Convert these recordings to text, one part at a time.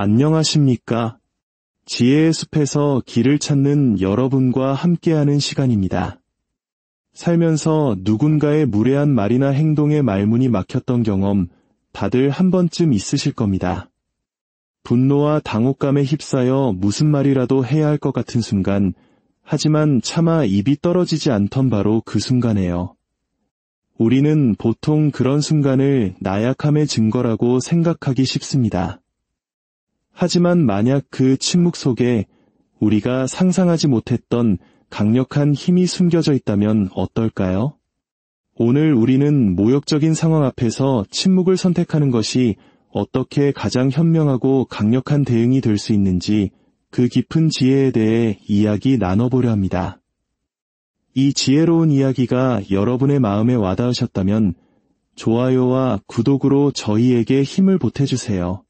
안녕하십니까? 지혜의 숲에서 길을 찾는 여러분과 함께하는 시간입니다. 살면서 누군가의 무례한 말이나 행동에 말문이 막혔던 경험 다들 한 번쯤 있으실 겁니다. 분노와 당혹감에 휩싸여 무슨 말이라도 해야 할 것 같은 순간, 하지만 차마 입이 떨어지지 않던 바로 그 순간에요. 우리는 보통 그런 순간을 나약함의 증거라고 생각하기 쉽습니다. 하지만 만약 그 침묵 속에 우리가 상상하지 못했던 강력한 힘이 숨겨져 있다면 어떨까요? 오늘 우리는 모욕적인 상황 앞에서 침묵을 선택하는 것이 어떻게 가장 현명하고 강력한 대응이 될 수 있는지 그 깊은 지혜에 대해 이야기 나눠보려 합니다. 이 지혜로운 이야기가 여러분의 마음에 와닿으셨다면 좋아요와 구독으로 저희에게 힘을 보태주세요.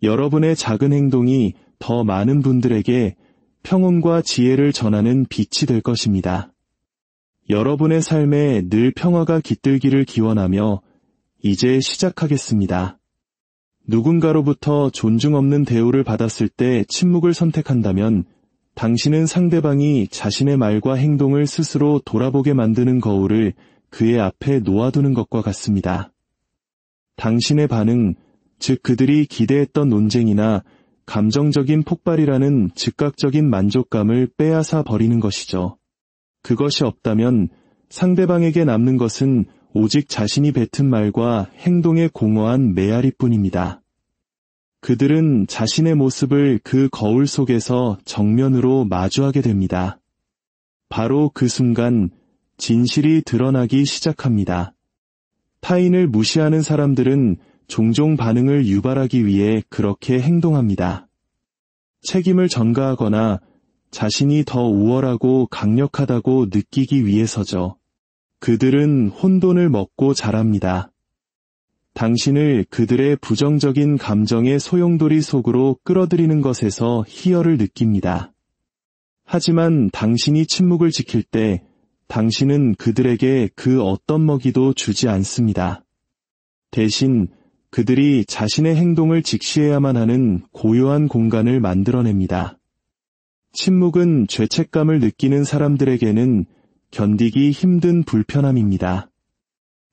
여러분의 작은 행동이 더 많은 분들에게 평온과 지혜를 전하는 빛이 될 것입니다. 여러분의 삶에 늘 평화가 깃들기를 기원하며 이제 시작하겠습니다. 누군가로부터 존중 없는 대우를 받았을 때 침묵을 선택한다면 당신은 상대방이 자신의 말과 행동을 스스로 돌아보게 만드는 거울을 그의 앞에 놓아두는 것과 같습니다. 당신의 반응, 즉 그들이 기대했던 논쟁이나 감정적인 폭발이라는 즉각적인 만족감을 빼앗아 버리는 것이죠. 그것이 없다면 상대방에게 남는 것은 오직 자신이 뱉은 말과 행동의 공허한 메아리뿐입니다. 그들은 자신의 모습을 그 거울 속에서 정면으로 마주하게 됩니다. 바로 그 순간 진실이 드러나기 시작합니다. 타인을 무시하는 사람들은 종종 반응을 유발하기 위해 그렇게 행동합니다. 책임을 전가하거나 자신이 더 우월하고 강력하다고 느끼기 위해서죠. 그들은 혼돈을 먹고 자랍니다. 당신을 그들의 부정적인 감정의 소용돌이 속으로 끌어들이는 것에서 희열을 느낍니다. 하지만 당신이 침묵을 지킬 때 당신은 그들에게 그 어떤 먹이도 주지 않습니다. 대신 그들이 자신의 행동을 직시해야만 하는 고요한 공간을 만들어냅니다. 침묵은 죄책감을 느끼는 사람들에게는 견디기 힘든 불편함입니다.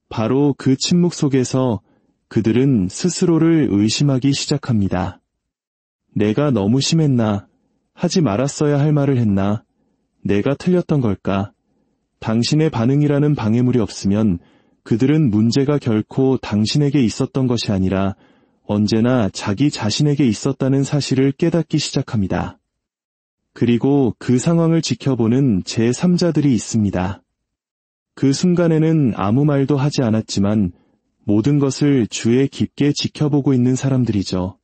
바로 그 침묵 속에서 그들은 스스로를 의심하기 시작합니다. 내가 너무 심했나? 하지 말았어야 할 말을 했나? 내가 틀렸던 걸까? 당신의 반응이라는 방해물이 없으면 그들은 문제가 결코 당신에게 있었던 것이 아니라 언제나 자기 자신에게 있었다는 사실을 깨닫기 시작합니다. 그리고 그 상황을 지켜보는 제3자들이 있습니다. 그 순간에는 아무 말도 하지 않았지만 모든 것을 주의 깊게 지켜보고 있는 사람들이죠.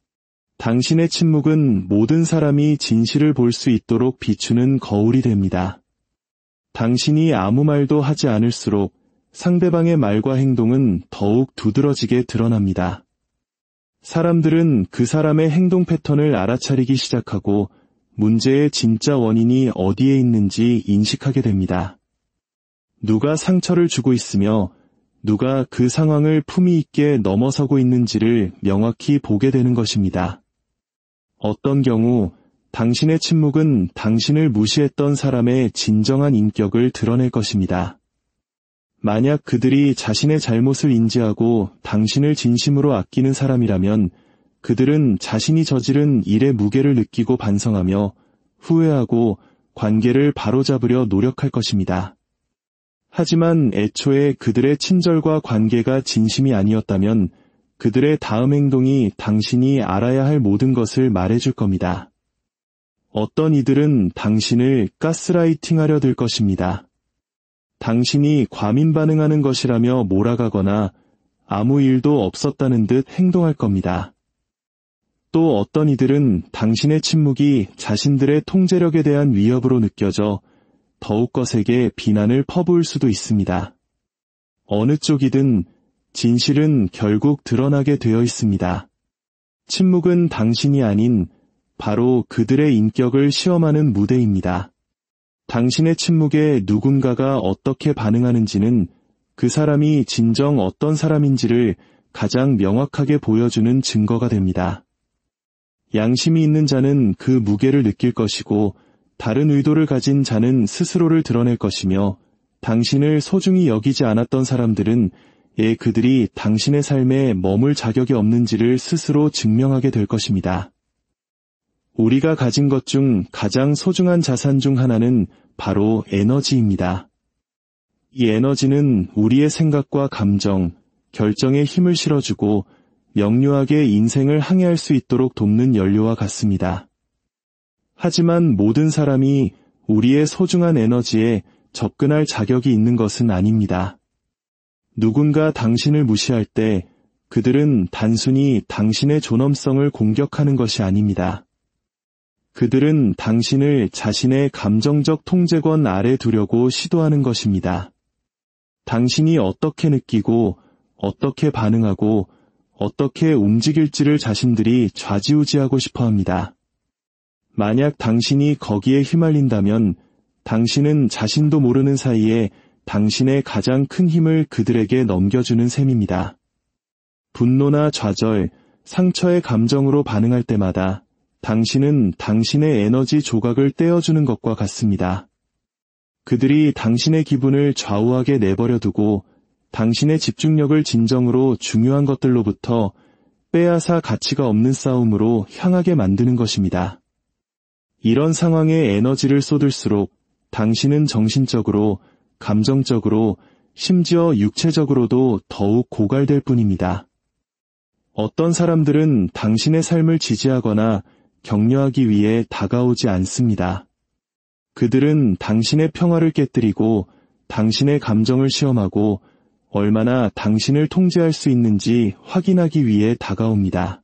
당신의 침묵은 모든 사람이 진실을 볼 수 있도록 비추는 거울이 됩니다. 당신이 아무 말도 하지 않을수록 상대방의 말과 행동은 더욱 두드러지게 드러납니다. 사람들은 그 사람의 행동 패턴을 알아차리기 시작하고 문제의 진짜 원인이 어디에 있는지 인식하게 됩니다. 누가 상처를 주고 있으며 누가 그 상황을 품위 있게 넘어서고 있는지를 명확히 보게 되는 것입니다. 어떤 경우 당신의 침묵은 당신을 무시했던 사람의 진정한 인격을 드러낼 것입니다. 만약 그들이 자신의 잘못을 인지하고 당신을 진심으로 아끼는 사람이라면 그들은 자신이 저지른 일의 무게를 느끼고 반성하며 후회하고 관계를 바로잡으려 노력할 것입니다. 하지만 애초에 그들의 친절과 관계가 진심이 아니었다면 그들의 다음 행동이 당신이 알아야 할 모든 것을 말해줄 겁니다. 어떤 이들은 당신을 가스라이팅하려 들 것입니다. 당신이 과민 반응하는 것이라며 몰아가거나 아무 일도 없었다는 듯 행동할 겁니다. 또 어떤 이들은 당신의 침묵이 자신들의 통제력에 대한 위협으로 느껴져 더욱 거세게 비난을 퍼부을 수도 있습니다. 어느 쪽이든 진실은 결국 드러나게 되어 있습니다. 침묵은 당신이 아닌 바로 그들의 인격을 시험하는 무대입니다. 당신의 침묵에 누군가가 어떻게 반응하는지는 그 사람이 진정 어떤 사람인지를 가장 명확하게 보여주는 증거가 됩니다. 양심이 있는 자는 그 무게를 느낄 것이고 다른 의도를 가진 자는 스스로를 드러낼 것이며 당신을 소중히 여기지 않았던 사람들은 그들이 당신의 삶에 머물 자격이 없는지를 스스로 증명하게 될 것입니다. 우리가 가진 것 중 가장 소중한 자산 중 하나는 바로 에너지입니다. 이 에너지는 우리의 생각과 감정, 결정에 힘을 실어주고 명료하게 인생을 항해할 수 있도록 돕는 연료와 같습니다. 하지만 모든 사람이 우리의 소중한 에너지에 접근할 자격이 있는 것은 아닙니다. 누군가 당신을 무시할 때 그들은 단순히 당신의 존엄성을 공격하는 것이 아닙니다. 그들은 당신을 자신의 감정적 통제권 아래 두려고 시도하는 것입니다. 당신이 어떻게 느끼고 어떻게 반응하고 어떻게 움직일지를 자신들이 좌지우지하고 싶어합니다. 만약 당신이 거기에 휘말린다면 당신은 자신도 모르는 사이에 당신의 가장 큰 힘을 그들에게 넘겨주는 셈입니다. 분노나 좌절, 상처의 감정으로 반응할 때마다 당신은 당신의 에너지 조각을 떼어주는 것과 같습니다. 그들이 당신의 기분을 좌우하게 내버려 두고 당신의 집중력을 진정으로 중요한 것들로부터 빼앗아 가치가 없는 싸움으로 향하게 만드는 것입니다. 이런 상황에 에너지를 쏟을수록 당신은 정신적으로, 감정적으로, 심지어 육체적으로도 더욱 고갈될 뿐입니다. 어떤 사람들은 당신의 삶을 지지하거나 격려하기 위해 다가오지 않습니다. 그들은 당신의 평화를 깨뜨리고 당신의 감정을 시험하고 얼마나 당신을 통제할 수 있는지 확인하기 위해 다가옵니다.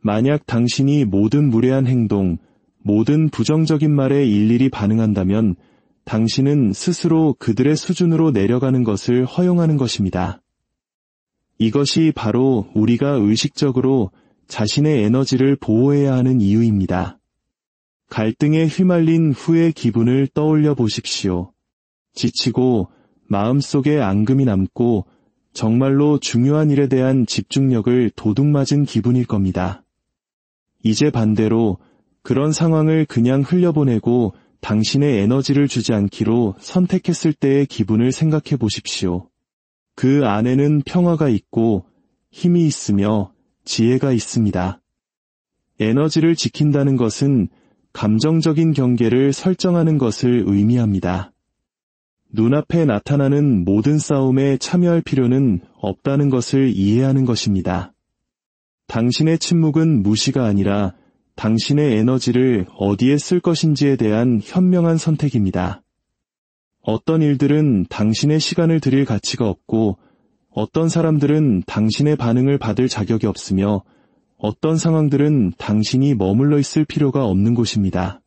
만약 당신이 모든 무례한 행동, 모든 부정적인 말에 일일이 반응한다면 당신은 스스로 그들의 수준으로 내려가는 것을 허용하는 것입니다. 이것이 바로 우리가 의식적으로 자신의 에너지를 보호해야 하는 이유입니다. 갈등에 휘말린 후의 기분을 떠올려 보십시오. 지치고 마음속에 앙금이 남고 정말로 중요한 일에 대한 집중력을 도둑맞은 기분일 겁니다. 이제 반대로 그런 상황을 그냥 흘려보내고 당신의 에너지를 주지 않기로 선택했을 때의 기분을 생각해 보십시오. 그 안에는 평화가 있고 힘이 있으며 지혜가 있습니다. 에너지를 지킨다는 것은 감정적인 경계를 설정하는 것을 의미합니다. 눈앞에 나타나는 모든 싸움에 참여할 필요는 없다는 것을 이해하는 것입니다. 당신의 침묵은 무시가 아니라 당신의 에너지를 어디에 쓸 것인지에 대한 현명한 선택입니다. 어떤 일들은 당신의 시간을 들일 가치가 없고 어떤 사람들은 당신의 반응을 받을 자격이 없으며 어떤 상황들은 당신이 머물러 있을 필요가 없는 곳입니다.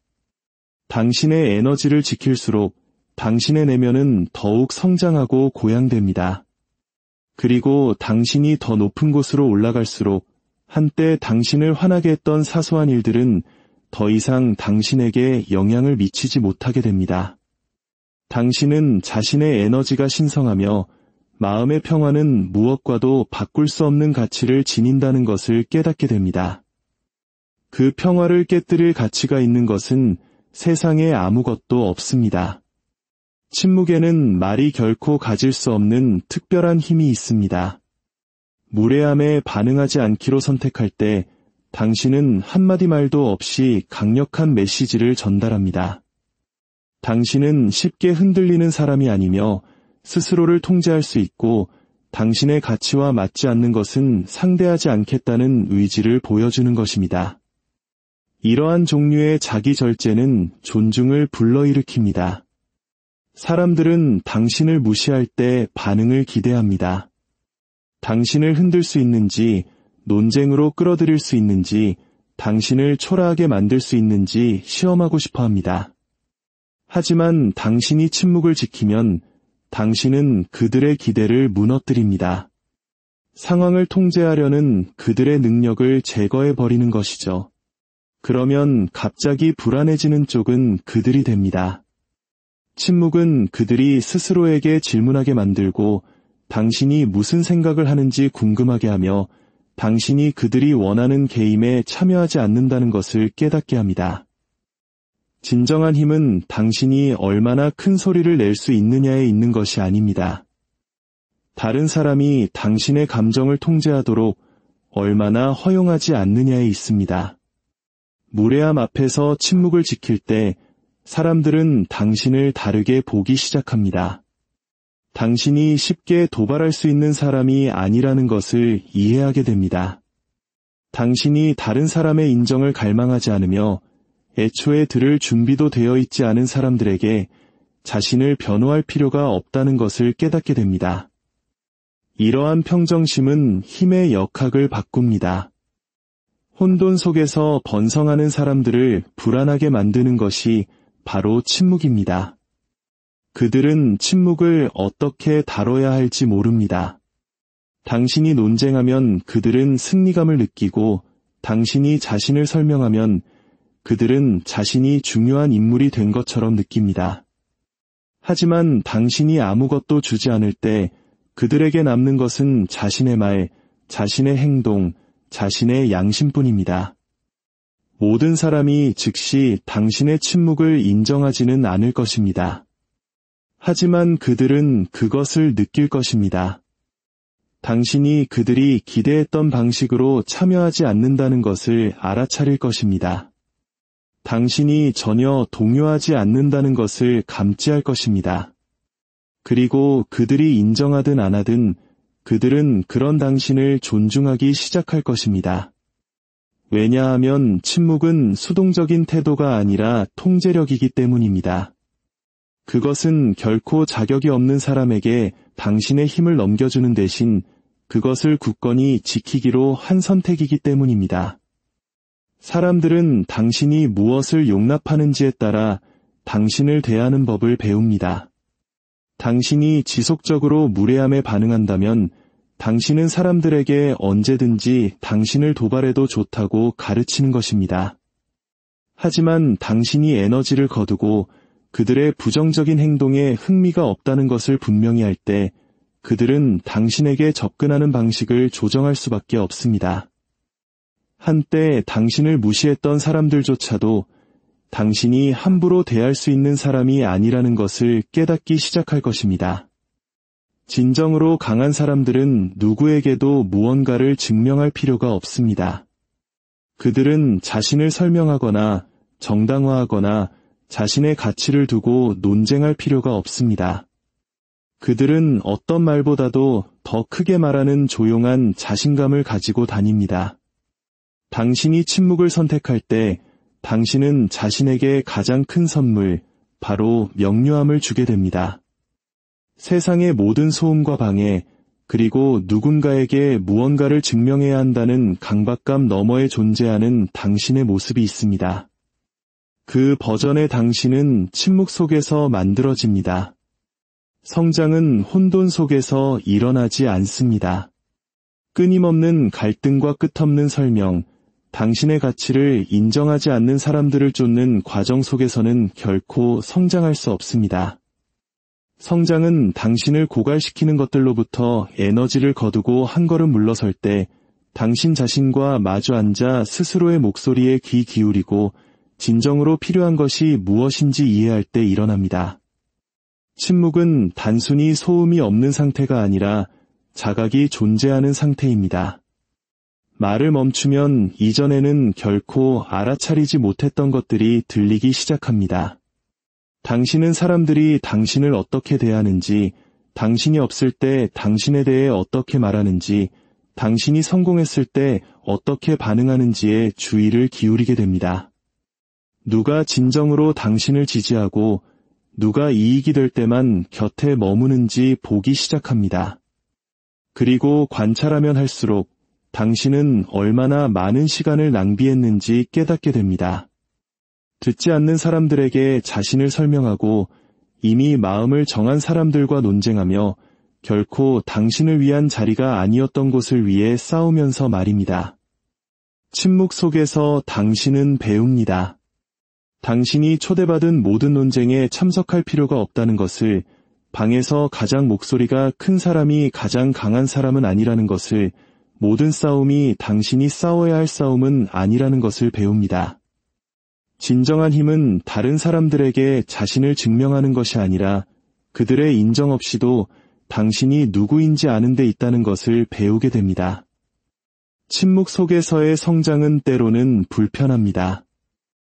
당신의 에너지를 지킬수록 당신의 내면은 더욱 성장하고 고양됩니다. 그리고 당신이 더 높은 곳으로 올라갈수록 한때 당신을 화나게 했던 사소한 일들은 더 이상 당신에게 영향을 미치지 못하게 됩니다. 당신은 자신의 에너지가 신성하며 마음의 평화는 무엇과도 바꿀 수 없는 가치를 지닌다는 것을 깨닫게 됩니다. 그 평화를 깨뜨릴 가치가 있는 것은 세상에 아무것도 없습니다. 침묵에는 말이 결코 가질 수 없는 특별한 힘이 있습니다. 무례함에 반응하지 않기로 선택할 때 당신은 한마디 말도 없이 강력한 메시지를 전달합니다. 당신은 쉽게 흔들리는 사람이 아니며 스스로를 통제할 수 있고 당신의 가치와 맞지 않는 것은 상대하지 않겠다는 의지를 보여주는 것입니다. 이러한 종류의 자기 절제는 존중을 불러일으킵니다. 사람들은 당신을 무시할 때 반응을 기대합니다. 당신을 흔들 수 있는지, 논쟁으로 끌어들일 수 있는지, 당신을 초라하게 만들 수 있는지 시험하고 싶어 합니다. 하지만 당신이 침묵을 지키면 당신은 그들의 기대를 무너뜨립니다. 상황을 통제하려는 그들의 능력을 제거해버리는 것이죠. 그러면 갑자기 불안해지는 쪽은 그들이 됩니다. 침묵은 그들이 스스로에게 질문하게 만들고 당신이 무슨 생각을 하는지 궁금하게 하며 당신이 그들이 원하는 게임에 참여하지 않는다는 것을 깨닫게 합니다. 진정한 힘은 당신이 얼마나 큰 소리를 낼 수 있느냐에 있는 것이 아닙니다. 다른 사람이 당신의 감정을 통제하도록 얼마나 허용하지 않느냐에 있습니다. 무례함 앞에서 침묵을 지킬 때 사람들은 당신을 다르게 보기 시작합니다. 당신이 쉽게 도발할 수 있는 사람이 아니라는 것을 이해하게 됩니다. 당신이 다른 사람의 인정을 갈망하지 않으며 애초에 들을 준비도 되어 있지 않은 사람들에게 자신을 변호할 필요가 없다는 것을 깨닫게 됩니다. 이러한 평정심은 힘의 역학을 바꿉니다. 혼돈 속에서 번성하는 사람들을 불안하게 만드는 것이 바로 침묵입니다. 그들은 침묵을 어떻게 다뤄야 할지 모릅니다. 당신이 논쟁하면 그들은 승리감을 느끼고 당신이 자신을 설명하면 그들은 자신이 중요한 인물이 된 것처럼 느낍니다. 하지만 당신이 아무것도 주지 않을 때 그들에게 남는 것은 자신의 말, 자신의 행동, 자신의 양심뿐입니다. 모든 사람이 즉시 당신의 침묵을 인정하지는 않을 것입니다. 하지만 그들은 그것을 느낄 것입니다. 당신이 그들이 기대했던 방식으로 참여하지 않는다는 것을 알아차릴 것입니다. 당신이 전혀 동요하지 않는다는 것을 감지할 것입니다. 그리고 그들이 인정하든 안 하든 그들은 그런 당신을 존중하기 시작할 것입니다. 왜냐하면 침묵은 수동적인 태도가 아니라 통제력이기 때문입니다. 그것은 결코 자격이 없는 사람에게 당신의 힘을 넘겨주는 대신 그것을 굳건히 지키기로 한 선택이기 때문입니다. 사람들은 당신이 무엇을 용납하는지에 따라 당신을 대하는 법을 배웁니다. 당신이 지속적으로 무례함에 반응한다면 당신은 사람들에게 언제든지 당신을 도발해도 좋다고 가르치는 것입니다. 하지만 당신이 에너지를 거두고 그들의 부정적인 행동에 흥미가 없다는 것을 분명히 할 때 그들은 당신에게 접근하는 방식을 조정할 수밖에 없습니다. 한때 당신을 무시했던 사람들조차도 당신이 함부로 대할 수 있는 사람이 아니라는 것을 깨닫기 시작할 것입니다. 진정으로 강한 사람들은 누구에게도 무언가를 증명할 필요가 없습니다. 그들은 자신을 설명하거나 정당화하거나 자신의 가치를 두고 논쟁할 필요가 없습니다. 그들은 어떤 말보다도 더 크게 말하는 조용한 자신감을 가지고 다닙니다. 당신이 침묵을 선택할 때 당신은 자신에게 가장 큰 선물, 바로 명료함을 주게 됩니다. 세상의 모든 소음과 방해, 그리고 누군가에게 무언가를 증명해야 한다는 강박감 너머에 존재하는 당신의 모습이 있습니다. 그 버전의 당신은 침묵 속에서 만들어집니다. 성장은 혼돈 속에서 일어나지 않습니다. 끊임없는 갈등과 끝없는 설명, 당신의 가치를 인정하지 않는 사람들을 쫓는 과정 속에서는 결코 성장할 수 없습니다. 성장은 당신을 고갈시키는 것들로부터 에너지를 거두고 한 걸음 물러설 때 당신 자신과 마주 앉아 스스로의 목소리에 귀 기울이고 진정으로 필요한 것이 무엇인지 이해할 때 일어납니다. 침묵은 단순히 소음이 없는 상태가 아니라 자각이 존재하는 상태입니다. 말을 멈추면 이전에는 결코 알아차리지 못했던 것들이 들리기 시작합니다. 당신은 사람들이 당신을 어떻게 대하는지, 당신이 없을 때 당신에 대해 어떻게 말하는지, 당신이 성공했을 때 어떻게 반응하는지에 주의를 기울이게 됩니다. 누가 진정으로 당신을 지지하고 누가 이익이 될 때만 곁에 머무는지 보기 시작합니다. 그리고 관찰하면 할수록 당신은 얼마나 많은 시간을 낭비했는지 깨닫게 됩니다. 듣지 않는 사람들에게 자신을 설명하고 이미 마음을 정한 사람들과 논쟁하며 결코 당신을 위한 자리가 아니었던 곳을 위해 싸우면서 말입니다. 침묵 속에서 당신은 배웁니다. 당신이 초대받은 모든 논쟁에 참석할 필요가 없다는 것을, 방에서 가장 목소리가 큰 사람이 가장 강한 사람은 아니라는 것을, 모든 싸움이 당신이 싸워야 할 싸움은 아니라는 것을 배웁니다. 진정한 힘은 다른 사람들에게 자신을 증명하는 것이 아니라 그들의 인정 없이도 당신이 누구인지 아는 데 있다는 것을 배우게 됩니다. 침묵 속에서의 성장은 때로는 불편합니다.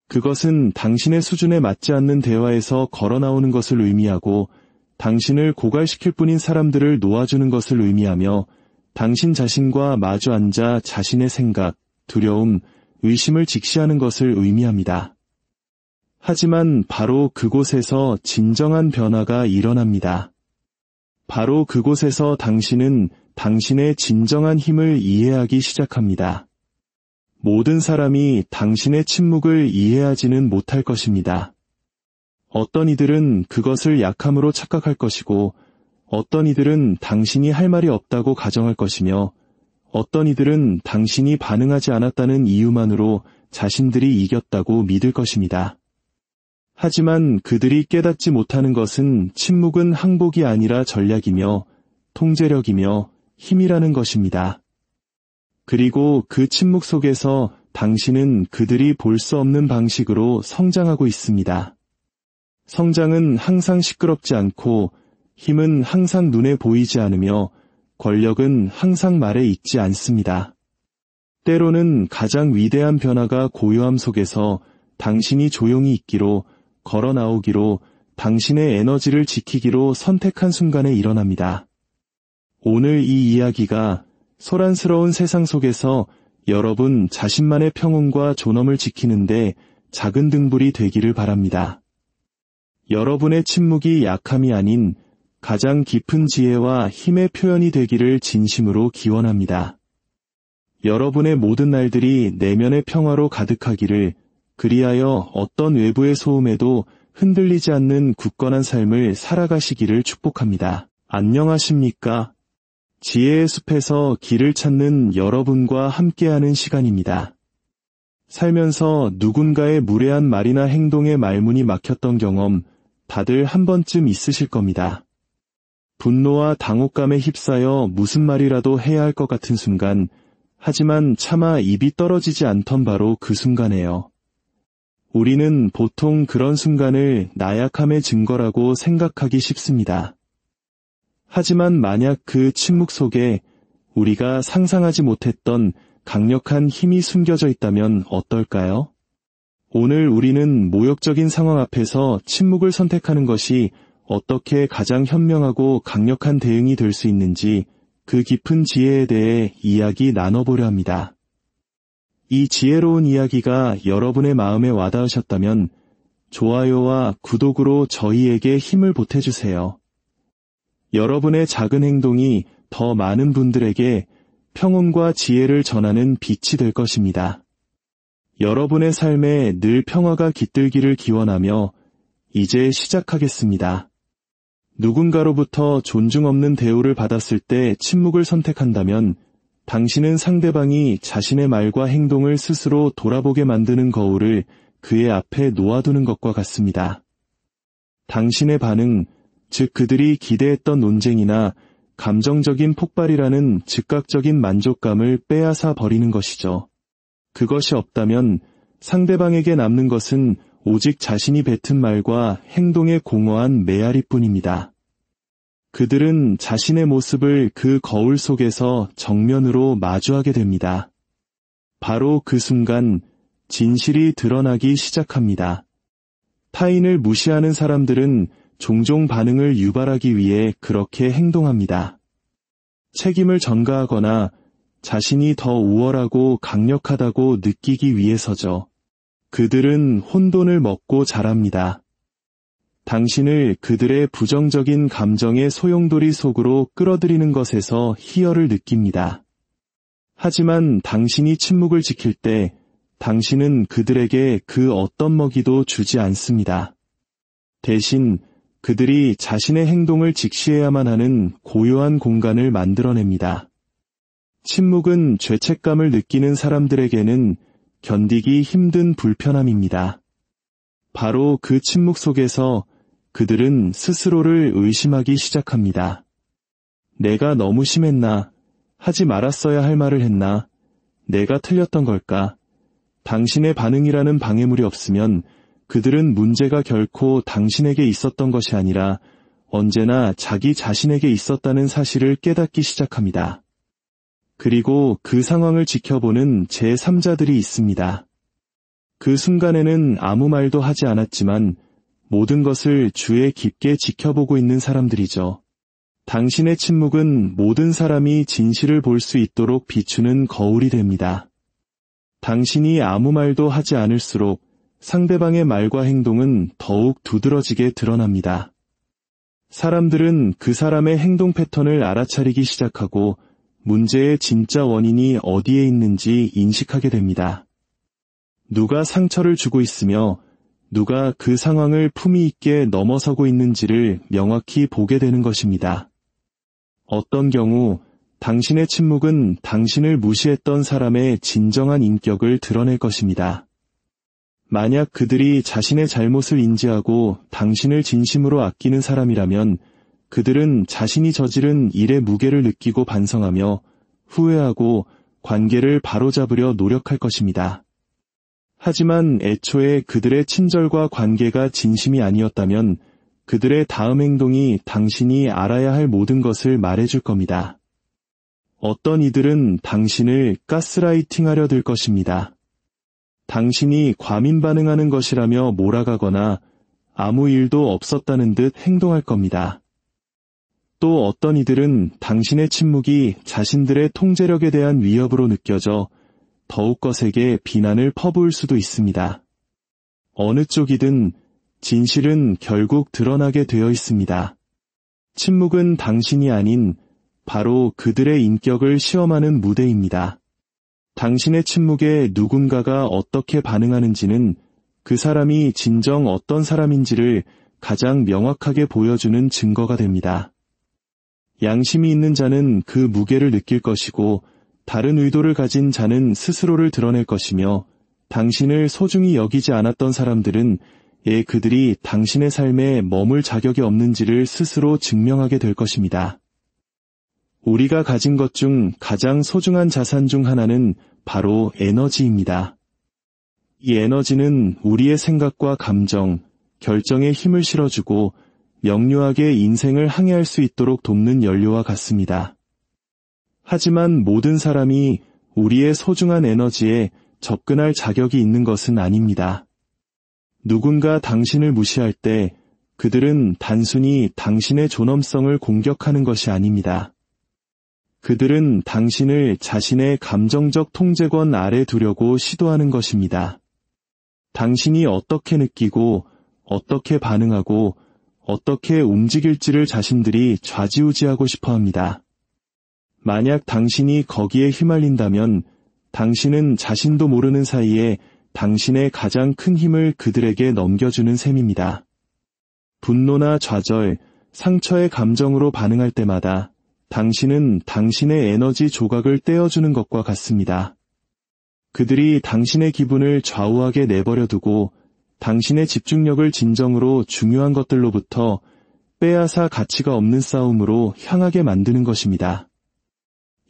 그것은 당신의 수준에 맞지 않는 대화에서 걸어나오는 것을 의미하고 당신을 고갈시킬 뿐인 사람들을 놓아주는 것을 의미하며 당신 자신과 마주 앉아 자신의 생각, 두려움, 의심을 직시하는 것을 의미합니다. 하지만 바로 그곳에서 진정한 변화가 일어납니다. 바로 그곳에서 당신은 당신의 진정한 힘을 이해하기 시작합니다. 모든 사람이 당신의 침묵을 이해하지는 못할 것입니다. 어떤 이들은 그것을 약함으로 착각할 것이고 어떤 이들은 당신이 할 말이 없다고 가정할 것이며 어떤 이들은 당신이 반응하지 않았다는 이유만으로 자신들이 이겼다고 믿을 것입니다. 하지만 그들이 깨닫지 못하는 것은 침묵은 항복이 아니라 전략이며 통제력이며 힘이라는 것입니다. 그리고 그 침묵 속에서 당신은 그들이 볼 수 없는 방식으로 성장하고 있습니다. 성장은 항상 시끄럽지 않고 힘은 항상 눈에 보이지 않으며 권력은 항상 말에 있지 않습니다. 때로는 가장 위대한 변화가 고요함 속에서 당신이 조용히 있기로, 걸어 나오기로, 당신의 에너지를 지키기로 선택한 순간에 일어납니다. 오늘 이 이야기가 소란스러운 세상 속에서 여러분 자신만의 평온과 존엄을 지키는데 작은 등불이 되기를 바랍니다. 여러분의 침묵이 약함이 아닌 가장 깊은 지혜와 힘의 표현이 되기를 진심으로 기원합니다. 여러분의 모든 날들이 내면의 평화로 가득하기를, 그리하여 어떤 외부의 소음에도 흔들리지 않는 굳건한 삶을 살아가시기를 축복합니다. 안녕하십니까? 지혜의 숲에서 길을 찾는 여러분과 함께하는 시간입니다. 살면서 누군가의 무례한 말이나 행동에 말문이 막혔던 경험 다들 한 번쯤 있으실 겁니다. 분노와 당혹감에 휩싸여 무슨 말이라도 해야 할 것 같은 순간, 하지만 차마 입이 떨어지지 않던 바로 그 순간에요. 우리는 보통 그런 순간을 나약함의 증거라고 생각하기 쉽습니다. 하지만 만약 그 침묵 속에 우리가 상상하지 못했던 강력한 힘이 숨겨져 있다면 어떨까요? 오늘 우리는 모욕적인 상황 앞에서 침묵을 선택하는 것이 어떻게 가장 현명하고 강력한 대응이 될 수 있는지 그 깊은 지혜에 대해 이야기 나눠보려 합니다. 이 지혜로운 이야기가 여러분의 마음에 와닿으셨다면 좋아요와 구독으로 저희에게 힘을 보태주세요. 여러분의 작은 행동이 더 많은 분들에게 평온과 지혜를 전하는 빛이 될 것입니다. 여러분의 삶에 늘 평화가 깃들기를 기원하며 이제 시작하겠습니다. 누군가로부터 존중 없는 대우를 받았을 때 침묵을 선택한다면 당신은 상대방이 자신의 말과 행동을 스스로 돌아보게 만드는 거울을 그의 앞에 놓아두는 것과 같습니다. 당신의 반응, 즉 그들이 기대했던 논쟁이나 감정적인 폭발이라는 즉각적인 만족감을 빼앗아 버리는 것이죠. 그것이 없다면 상대방에게 남는 것은 오직 자신이 뱉은 말과 행동의 공허한 메아리뿐입니다. 그들은 자신의 모습을 그 거울 속에서 정면으로 마주하게 됩니다. 바로 그 순간 진실이 드러나기 시작합니다. 타인을 무시하는 사람들은 종종 반응을 유발하기 위해 그렇게 행동합니다. 책임을 전가하거나 자신이 더 우월하고 강력하다고 느끼기 위해서죠. 그들은 혼돈을 먹고 자랍니다. 당신을 그들의 부정적인 감정의 소용돌이 속으로 끌어들이는 것에서 희열을 느낍니다. 하지만 당신이 침묵을 지킬 때 당신은 그들에게 그 어떤 먹이도 주지 않습니다. 대신 그들이 자신의 행동을 직시해야만 하는 고요한 공간을 만들어냅니다. 침묵은 죄책감을 느끼는 사람들에게는 견디기 힘든 불편함입니다. 바로 그 침묵 속에서 그들은 스스로를 의심하기 시작합니다. 내가 너무 심했나? 하지 말았어야 할 말을 했나? 내가 틀렸던 걸까? 당신의 반응이라는 방해물이 없으면 그들은 문제가 결코 당신에게 있었던 것이 아니라 언제나 자기 자신에게 있었다는 사실을 깨닫기 시작합니다. 그리고 그 상황을 지켜보는 제3자들이 있습니다. 그 순간에는 아무 말도 하지 않았지만 모든 것을 주의 깊게 지켜보고 있는 사람들이죠. 당신의 침묵은 모든 사람이 진실을 볼 수 있도록 비추는 거울이 됩니다. 당신이 아무 말도 하지 않을수록 상대방의 말과 행동은 더욱 두드러지게 드러납니다. 사람들은 그 사람의 행동 패턴을 알아차리기 시작하고 문제의 진짜 원인이 어디에 있는지 인식하게 됩니다. 누가 상처를 주고 있으며 누가 그 상황을 품위 있게 넘어서고 있는지를 명확히 보게 되는 것입니다. 어떤 경우 당신의 침묵은 당신을 무시했던 사람의 진정한 인격을 드러낼 것입니다. 만약 그들이 자신의 잘못을 인지하고 당신을 진심으로 아끼는 사람이라면 그들은 자신이 저지른 일의 무게를 느끼고 반성하며 후회하고 관계를 바로잡으려 노력할 것입니다. 하지만 애초에 그들의 친절과 관계가 진심이 아니었다면 그들의 다음 행동이 당신이 알아야 할 모든 것을 말해줄 겁니다. 어떤 이들은 당신을 가스라이팅하려 들 것입니다. 당신이 과민 반응하는 것이라며 몰아가거나 아무 일도 없었다는 듯 행동할 겁니다. 또 어떤 이들은 당신의 침묵이 자신들의 통제력에 대한 위협으로 느껴져 더욱 거세게 비난을 퍼부을 수도 있습니다. 어느 쪽이든 진실은 결국 드러나게 되어 있습니다. 침묵은 당신이 아닌 바로 그들의 인격을 시험하는 무대입니다. 당신의 침묵에 누군가가 어떻게 반응하는지는 그 사람이 진정 어떤 사람인지를 가장 명확하게 보여주는 증거가 됩니다. 양심이 있는 자는 그 무게를 느낄 것이고 다른 의도를 가진 자는 스스로를 드러낼 것이며 당신을 소중히 여기지 않았던 사람들은 그들이 당신의 삶에 머물 자격이 없는지를 스스로 증명하게 될 것입니다. 우리가 가진 것 중 가장 소중한 자산 중 하나는 바로 에너지입니다. 이 에너지는 우리의 생각과 감정, 결정에 힘을 실어주고 명료하게 인생을 항해할 수 있도록 돕는 연료와 같습니다. 하지만 모든 사람이 우리의 소중한 에너지에 접근할 자격이 있는 것은 아닙니다. 누군가 당신을 무시할 때 그들은 단순히 당신의 존엄성을 공격하는 것이 아닙니다. 그들은 당신을 자신의 감정적 통제권 아래 두려고 시도하는 것입니다. 당신이 어떻게 느끼고 어떻게 반응하고 어떻게 움직일지를 자신들이 좌지우지하고 싶어합니다. 만약 당신이 거기에 휘말린다면 당신은 자신도 모르는 사이에 당신의 가장 큰 힘을 그들에게 넘겨주는 셈입니다. 분노나 좌절, 상처의 감정으로 반응할 때마다 당신은 당신의 에너지 조각을 떼어주는 것과 같습니다. 그들이 당신의 기분을 좌우하게 내버려 두고 당신의 집중력을 진정으로 중요한 것들로부터 빼앗아 가치가 없는 싸움으로 향하게 만드는 것입니다.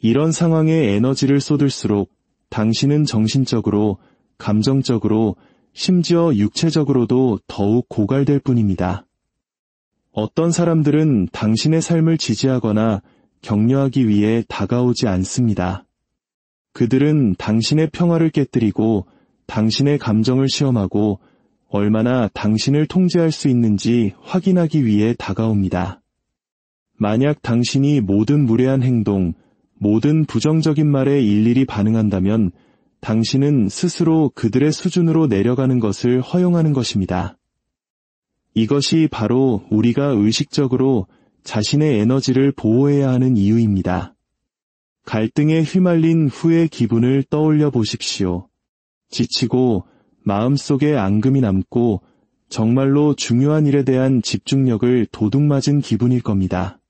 이런 상황에 에너지를 쏟을수록 당신은 정신적으로, 감정적으로, 심지어 육체적으로도 더욱 고갈될 뿐입니다. 어떤 사람들은 당신의 삶을 지지하거나 격려하기 위해 다가오지 않습니다. 그들은 당신의 평화를 깨뜨리고 당신의 감정을 시험하고 얼마나 당신을 통제할 수 있는지 확인하기 위해 다가옵니다. 만약 당신이 모든 무례한 행동, 모든 부정적인 말에 일일이 반응한다면 당신은 스스로 그들의 수준으로 내려가는 것을 허용하는 것입니다. 이것이 바로 우리가 의식적으로 자신의 에너지를 보호해야 하는 이유입니다. 갈등에 휘말린 후의 기분을 떠올려 보십시오. 지치고 마음속에 앙금이 남고 정말로 중요한 일에 대한 집중력을 도둑맞은 기분일 겁니다.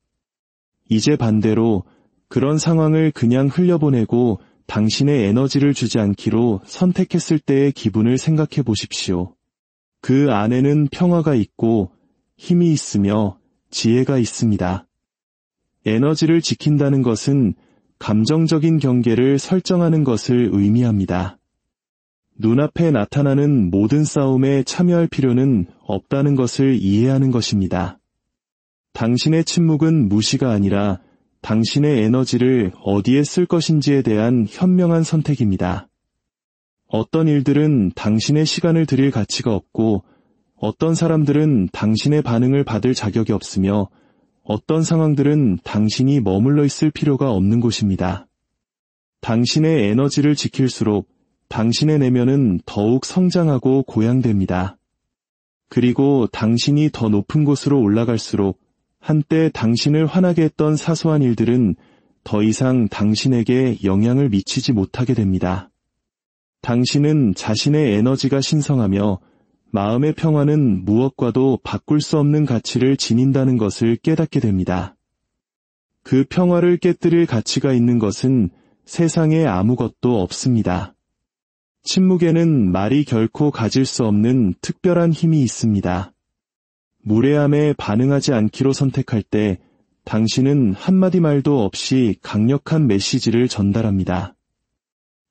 이제 반대로 그런 상황을 그냥 흘려보내고 당신의 에너지를 주지 않기로 선택했을 때의 기분을 생각해 보십시오. 그 안에는 평화가 있고 힘이 있으며 지혜가 있습니다. 에너지를 지킨다는 것은 감정적인 경계를 설정하는 것을 의미합니다. 눈앞에 나타나는 모든 싸움에 참여할 필요는 없다는 것을 이해하는 것입니다. 당신의 침묵은 무시가 아니라 당신의 에너지를 어디에 쓸 것인지에 대한 현명한 선택입니다. 어떤 일들은 당신의 시간을 들일 가치가 없고 어떤 사람들은 당신의 반응을 받을 자격이 없으며 어떤 상황들은 당신이 머물러 있을 필요가 없는 곳입니다. 당신의 에너지를 지킬수록 당신의 내면은 더욱 성장하고 고양됩니다. 그리고 당신이 더 높은 곳으로 올라갈수록 한때 당신을 화나게 했던 사소한 일들은 더 이상 당신에게 영향을 미치지 못하게 됩니다. 당신은 자신의 에너지가 신성하며 마음의 평화는 무엇과도 바꿀 수 없는 가치를 지닌다는 것을 깨닫게 됩니다. 그 평화를 깨뜨릴 가치가 있는 것은 세상에 아무것도 없습니다. 침묵에는 말이 결코 가질 수 없는 특별한 힘이 있습니다. 무례함에 반응하지 않기로 선택할 때 당신은 한마디 말도 없이 강력한 메시지를 전달합니다.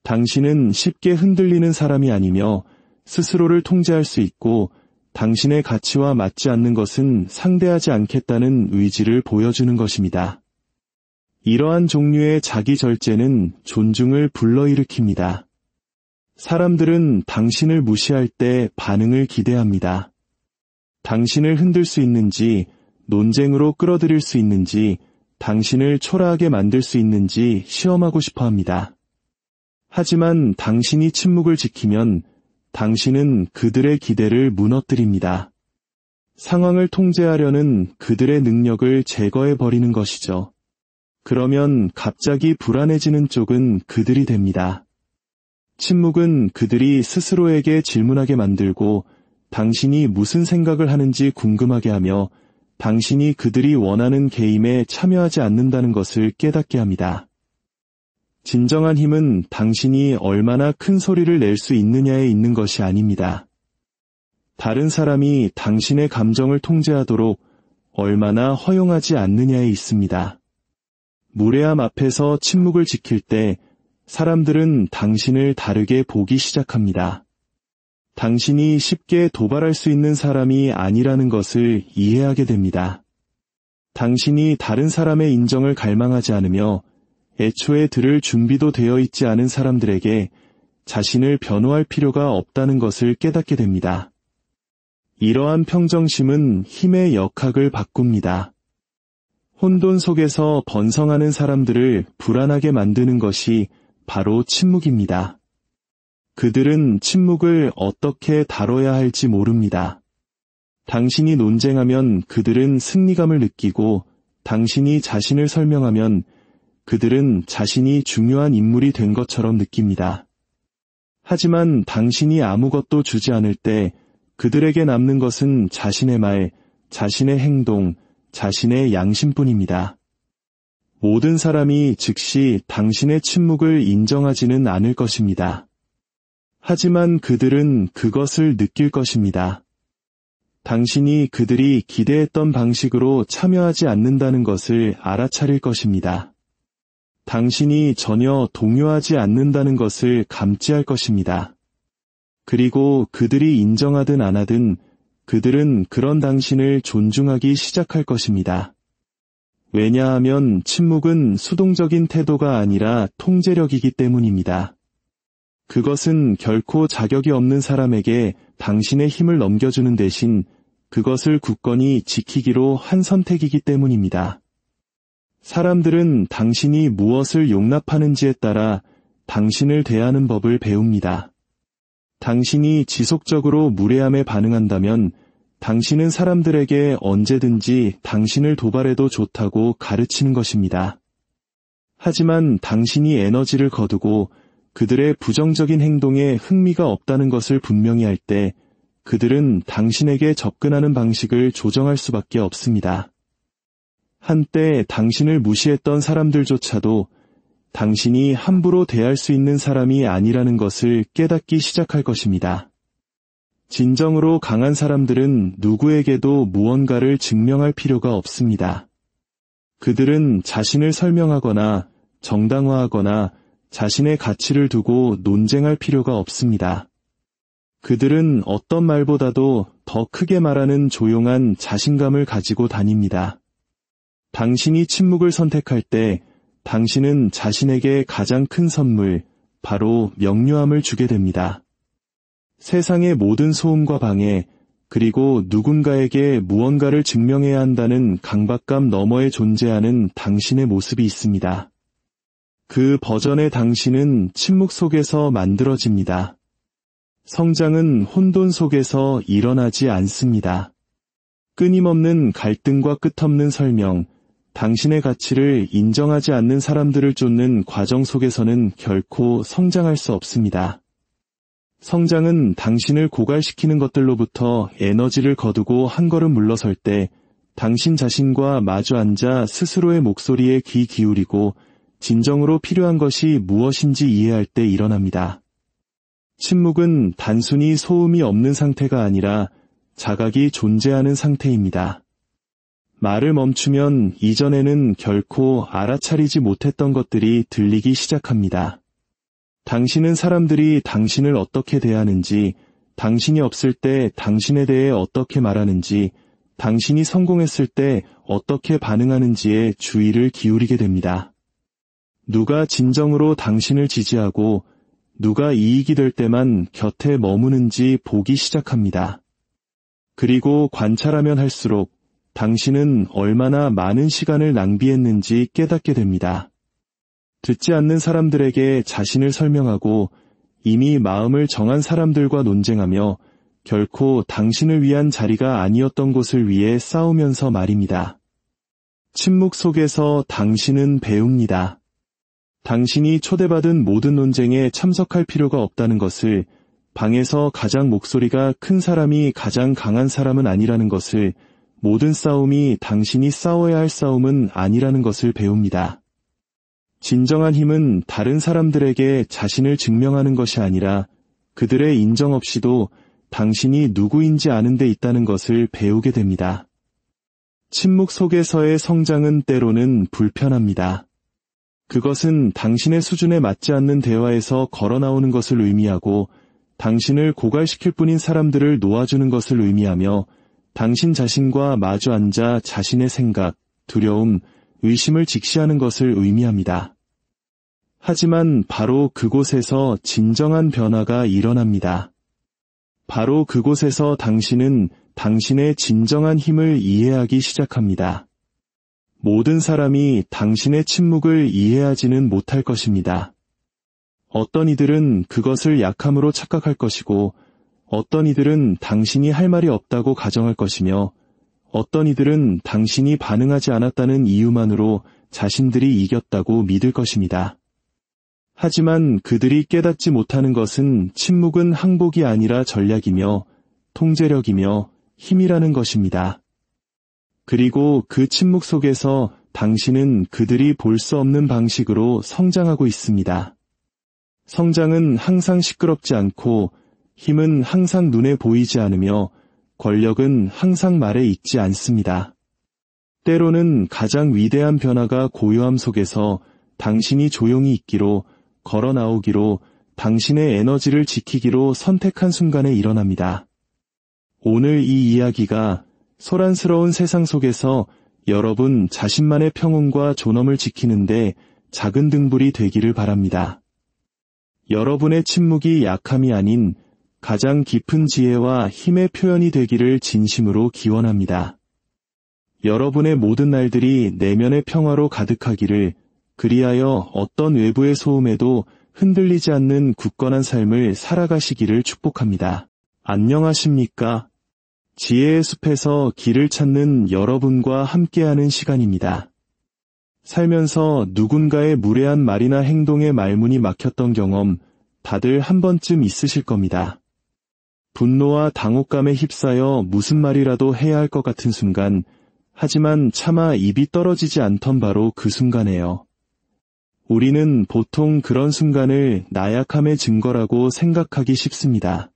당신은 쉽게 흔들리는 사람이 아니며 스스로를 통제할 수 있고 당신의 가치와 맞지 않는 것은 상대하지 않겠다는 의지를 보여주는 것입니다. 이러한 종류의 자기 절제는 존중을 불러일으킵니다. 사람들은 당신을 무시할 때 반응을 기대합니다. 당신을 흔들 수 있는지, 논쟁으로 끌어들일 수 있는지, 당신을 초라하게 만들 수 있는지 시험하고 싶어 합니다. 하지만 당신이 침묵을 지키면 당신은 그들의 기대를 무너뜨립니다. 상황을 통제하려는 그들의 능력을 제거해버리는 것이죠. 그러면 갑자기 불안해지는 쪽은 그들이 됩니다. 침묵은 그들이 스스로에게 질문하게 만들고 당신이 무슨 생각을 하는지 궁금하게 하며 당신이 그들이 원하는 게임에 참여하지 않는다는 것을 깨닫게 합니다. 진정한 힘은 당신이 얼마나 큰 소리를 낼 수 있느냐에 있는 것이 아닙니다. 다른 사람이 당신의 감정을 통제하도록 얼마나 허용하지 않느냐에 있습니다. 무례함 앞에서 침묵을 지킬 때 사람들은 당신을 다르게 보기 시작합니다. 당신이 쉽게 도발할 수 있는 사람이 아니라는 것을 이해하게 됩니다. 당신이 다른 사람의 인정을 갈망하지 않으며 애초에 들을 준비도 되어 있지 않은 사람들에게 자신을 변호할 필요가 없다는 것을 깨닫게 됩니다. 이러한 평정심은 힘의 역학을 바꿉니다. 혼돈 속에서 번성하는 사람들을 불안하게 만드는 것이 바로 침묵입니다. 그들은 침묵을 어떻게 다뤄야 할지 모릅니다. 당신이 논쟁하면 그들은 승리감을 느끼고 당신이 자신을 설명하면 그들은 자신이 중요한 인물이 된 것처럼 느낍니다. 하지만 당신이 아무것도 주지 않을 때 그들에게 남는 것은 자신의 말, 자신의 행동, 자신의 양심뿐입니다. 모든 사람이 즉시 당신의 침묵을 인정하지는 않을 것입니다. 하지만 그들은 그것을 느낄 것입니다. 당신이 그들이 기대했던 방식으로 참여하지 않는다는 것을 알아차릴 것입니다. 당신이 전혀 동요하지 않는다는 것을 감지할 것입니다. 그리고 그들이 인정하든 안 하든 그들은 그런 당신을 존중하기 시작할 것입니다. 왜냐하면 침묵은 수동적인 태도가 아니라 통제력이기 때문입니다. 그것은 결코 자격이 없는 사람에게 당신의 힘을 넘겨주는 대신 그것을 굳건히 지키기로 한 선택이기 때문입니다. 사람들은 당신이 무엇을 용납하는지에 따라 당신을 대하는 법을 배웁니다. 당신이 지속적으로 무례함에 반응한다면 당신은 사람들에게 언제든지 당신을 도발해도 좋다고 가르치는 것입니다. 하지만 당신이 에너지를 거두고 그들의 부정적인 행동에 흥미가 없다는 것을 분명히 할 때 그들은 당신에게 접근하는 방식을 조정할 수밖에 없습니다. 한때 당신을 무시했던 사람들조차도 당신이 함부로 대할 수 있는 사람이 아니라는 것을 깨닫기 시작할 것입니다. 진정으로 강한 사람들은 누구에게도 무언가를 증명할 필요가 없습니다. 그들은 자신을 설명하거나 정당화하거나 자신의 가치를 두고 논쟁할 필요가 없습니다. 그들은 어떤 말보다도 더 크게 말하는 조용한 자신감을 가지고 다닙니다. 당신이 침묵을 선택할 때 당신은 자신에게 가장 큰 선물, 바로 명료함을 주게 됩니다. 세상의 모든 소음과 방해, 그리고 누군가에게 무언가를 증명해야 한다는 강박감 너머에 존재하는 당신의 모습이 있습니다. 그 버전의 당신은 침묵 속에서 만들어집니다. 성장은 혼돈 속에서 일어나지 않습니다. 끊임없는 갈등과 끝없는 설명, 당신의 가치를 인정하지 않는 사람들을 쫓는 과정 속에서는 결코 성장할 수 없습니다. 성장은 당신을 고갈시키는 것들로부터 에너지를 거두고 한 걸음 물러설 때 당신 자신과 마주 앉아 스스로의 목소리에 귀 기울이고 진정으로 필요한 것이 무엇인지 이해할 때 일어납니다. 침묵은 단순히 소음이 없는 상태가 아니라 자각이 존재하는 상태입니다. 말을 멈추면 이전에는 결코 알아차리지 못했던 것들이 들리기 시작합니다. 당신은 사람들이 당신을 어떻게 대하는지, 당신이 없을 때 당신에 대해 어떻게 말하는지, 당신이 성공했을 때 어떻게 반응하는지에 주의를 기울이게 됩니다. 누가 진정으로 당신을 지지하고 누가 이익이 될 때만 곁에 머무는지 보기 시작합니다. 그리고 관찰하면 할수록 당신은 얼마나 많은 시간을 낭비했는지 깨닫게 됩니다. 듣지 않는 사람들에게 자신을 설명하고 이미 마음을 정한 사람들과 논쟁하며 결코 당신을 위한 자리가 아니었던 곳을 위해 싸우면서 말입니다. 침묵 속에서 당신은 배웁니다. 당신이 초대받은 모든 논쟁에 참석할 필요가 없다는 것을, 방에서 가장 목소리가 큰 사람이 가장 강한 사람은 아니라는 것을, 모든 싸움이 당신이 싸워야 할 싸움은 아니라는 것을 배웁니다. 진정한 힘은 다른 사람들에게 자신을 증명하는 것이 아니라 그들의 인정 없이도 당신이 누구인지 아는 데 있다는 것을 배우게 됩니다. 침묵 속에서의 성장은 때로는 불편합니다. 그것은 당신의 수준에 맞지 않는 대화에서 걸어나오는 것을 의미하고 당신을 고갈시킬 뿐인 사람들을 놓아주는 것을 의미하며 당신 자신과 마주 앉아 자신의 생각, 두려움, 의심을 직시하는 것을 의미합니다. 하지만 바로 그곳에서 진정한 변화가 일어납니다. 바로 그곳에서 당신은 당신의 진정한 힘을 이해하기 시작합니다. 모든 사람이 당신의 침묵을 이해하지는 못할 것입니다. 어떤 이들은 그것을 약함으로 착각할 것이고, 어떤 이들은 당신이 할 말이 없다고 가정할 것이며, 어떤 이들은 당신이 반응하지 않았다는 이유만으로 자신들이 이겼다고 믿을 것입니다. 하지만 그들이 깨닫지 못하는 것은 침묵은 항복이 아니라 전략이며 통제력이며 힘이라는 것입니다. 그리고 그 침묵 속에서 당신은 그들이 볼 수 없는 방식으로 성장하고 있습니다. 성장은 항상 시끄럽지 않고, 힘은 항상 눈에 보이지 않으며, 권력은 항상 말에 있지 않습니다. 때로는 가장 위대한 변화가 고요함 속에서 당신이 조용히 있기로, 걸어 나오기로, 당신의 에너지를 지키기로 선택한 순간에 일어납니다. 오늘 이 이야기가 소란스러운 세상 속에서 여러분 자신만의 평온과 존엄을 지키는데 작은 등불이 되기를 바랍니다. 여러분의 침묵이 약함이 아닌 가장 깊은 지혜와 힘의 표현이 되기를 진심으로 기원합니다. 여러분의 모든 날들이 내면의 평화로 가득하기를, 그리하여 어떤 외부의 소음에도 흔들리지 않는 굳건한 삶을 살아가시기를 축복합니다. 안녕하십니까? 지혜의 숲에서 길을 찾는 여러분과 함께하는 시간입니다. 살면서 누군가의 무례한 말이나 행동에 말문이 막혔던 경험 다들 한 번쯤 있으실 겁니다. 분노와 당혹감에 휩싸여 무슨 말이라도 해야 할 것 같은 순간, 하지만 차마 입이 떨어지지 않던 바로 그 순간에요. 우리는 보통 그런 순간을 나약함의 증거라고 생각하기 쉽습니다.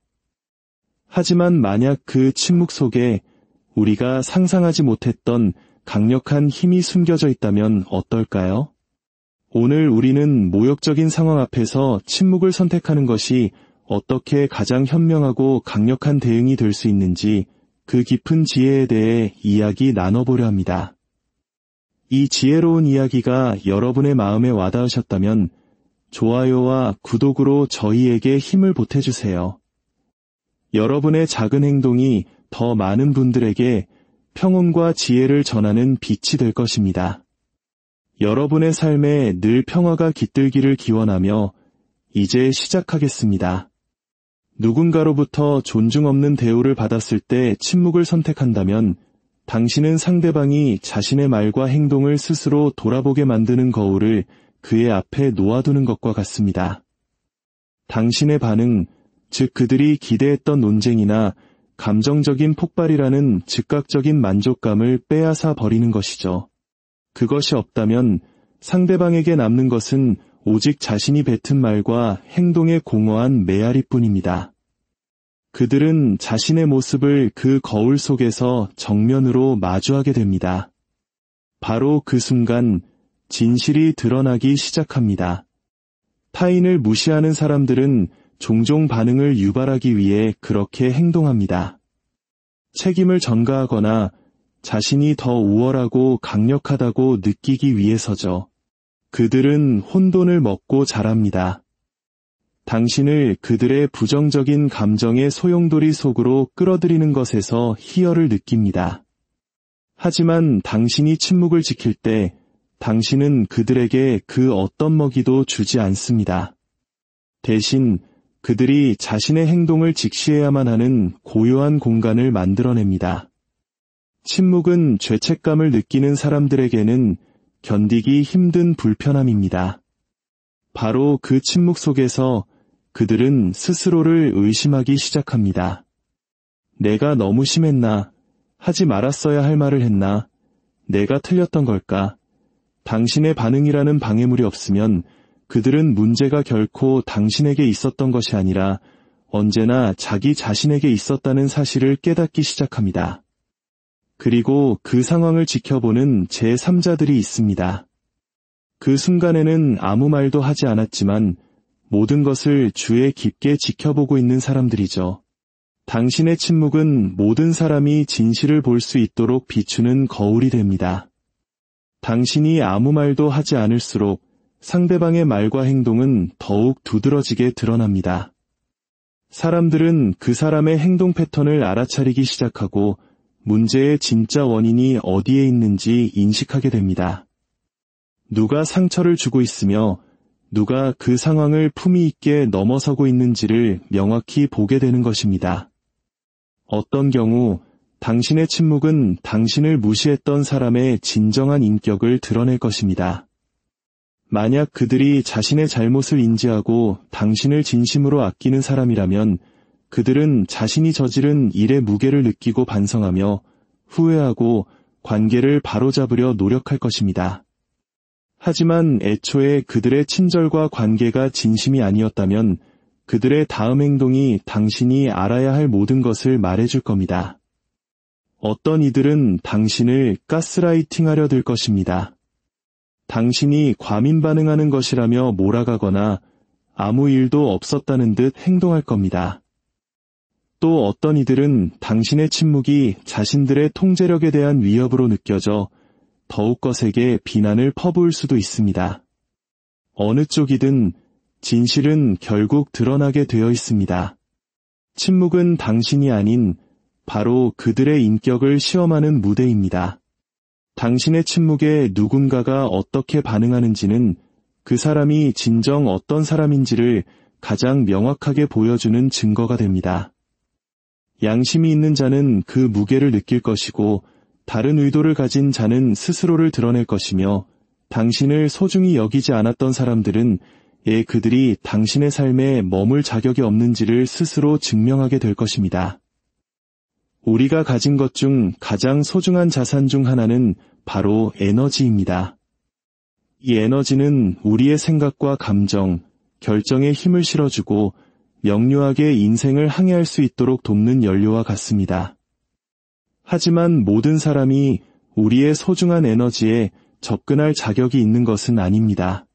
하지만 만약 그 침묵 속에 우리가 상상하지 못했던 강력한 힘이 숨겨져 있다면 어떨까요? 오늘 우리는 모욕적인 상황 앞에서 침묵을 선택하는 것이 어떻게 가장 현명하고 강력한 대응이 될 수 있는지 그 깊은 지혜에 대해 이야기 나눠보려 합니다. 이 지혜로운 이야기가 여러분의 마음에 와닿으셨다면 좋아요와 구독으로 저희에게 힘을 보태주세요. 여러분의 작은 행동이 더 많은 분들에게 평온과 지혜를 전하는 빛이 될 것입니다. 여러분의 삶에 늘 평화가 깃들기를 기원하며 이제 시작하겠습니다. 누군가로부터 존중 없는 대우를 받았을 때 침묵을 선택한다면 당신은 상대방이 자신의 말과 행동을 스스로 돌아보게 만드는 거울을 그의 앞에 놓아두는 것과 같습니다. 당신의 반응, 즉 그들이 기대했던 논쟁이나 감정적인 폭발이라는 즉각적인 만족감을 빼앗아 버리는 것이죠. 그것이 없다면 상대방에게 남는 것은 오직 자신이 뱉은 말과 행동의 공허한 메아리뿐입니다. 그들은 자신의 모습을 그 거울 속에서 정면으로 마주하게 됩니다. 바로 그 순간 진실이 드러나기 시작합니다. 타인을 무시하는 사람들은 종종 반응을 유발하기 위해 그렇게 행동합니다. 책임을 전가하거나 자신이 더 우월하고 강력하다고 느끼기 위해서죠. 그들은 혼돈을 먹고 자랍니다. 당신을 그들의 부정적인 감정의 소용돌이 속으로 끌어들이는 것에서 희열을 느낍니다. 하지만 당신이 침묵을 지킬 때 당신은 그들에게 그 어떤 먹이도 주지 않습니다. 대신 그들이 자신의 행동을 직시해야만 하는 고요한 공간을 만들어냅니다. 침묵은 죄책감을 느끼는 사람들에게는 견디기 힘든 불편함입니다. 바로 그 침묵 속에서 그들은 스스로를 의심하기 시작합니다. 내가 너무 심했나? 하지 말았어야 할 말을 했나? 내가 틀렸던 걸까? 당신의 반응이라는 방해물이 없으면 그들은 문제가 결코 당신에게 있었던 것이 아니라 언제나 자기 자신에게 있었다는 사실을 깨닫기 시작합니다. 그리고 그 상황을 지켜보는 제3자들이 있습니다. 그 순간에는 아무 말도 하지 않았지만 모든 것을 주의 깊게 지켜보고 있는 사람들이죠. 당신의 침묵은 모든 사람이 진실을 볼 수 있도록 비추는 거울이 됩니다. 당신이 아무 말도 하지 않을수록 상대방의 말과 행동은 더욱 두드러지게 드러납니다. 사람들은 그 사람의 행동 패턴을 알아차리기 시작하고 문제의 진짜 원인이 어디에 있는지 인식하게 됩니다. 누가 상처를 주고 있으며 누가 그 상황을 품위 있게 넘어서고 있는지를 명확히 보게 되는 것입니다. 어떤 경우 당신의 침묵은 당신을 무시했던 사람의 진정한 인격을 드러낼 것입니다. 만약 그들이 자신의 잘못을 인지하고 당신을 진심으로 아끼는 사람이라면 그들은 자신이 저지른 일의 무게를 느끼고 반성하며 후회하고 관계를 바로잡으려 노력할 것입니다. 하지만 애초에 그들의 친절과 관계가 진심이 아니었다면 그들의 다음 행동이 당신이 알아야 할 모든 것을 말해줄 겁니다. 어떤 이들은 당신을 가스라이팅하려 들 것입니다. 당신이 과민 반응하는 것이라며 몰아가거나 아무 일도 없었다는 듯 행동할 겁니다. 또 어떤 이들은 당신의 침묵이 자신들의 통제력에 대한 위협으로 느껴져 더욱 거세게 비난을 퍼부을 수도 있습니다. 어느 쪽이든 진실은 결국 드러나게 되어 있습니다. 침묵은 당신이 아닌 바로 그들의 인격을 시험하는 무대입니다. 당신의 침묵에 누군가가 어떻게 반응하는지는 그 사람이 진정 어떤 사람인지를 가장 명확하게 보여주는 증거가 됩니다. 양심이 있는 자는 그 무게를 느낄 것이고 다른 의도를 가진 자는 스스로를 드러낼 것이며 당신을 소중히 여기지 않았던 사람들은 그들이 당신의 삶에 머물 자격이 없는지를 스스로 증명하게 될 것입니다. 우리가 가진 것 중 가장 소중한 자산 중 하나는 바로 에너지입니다. 이 에너지는 우리의 생각과 감정, 결정에 힘을 실어주고 명료하게 인생을 항해할 수 있도록 돕는 연료와 같습니다. 하지만 모든 사람이 우리의 소중한 에너지에 접근할 자격이 있는 것은 아닙니다.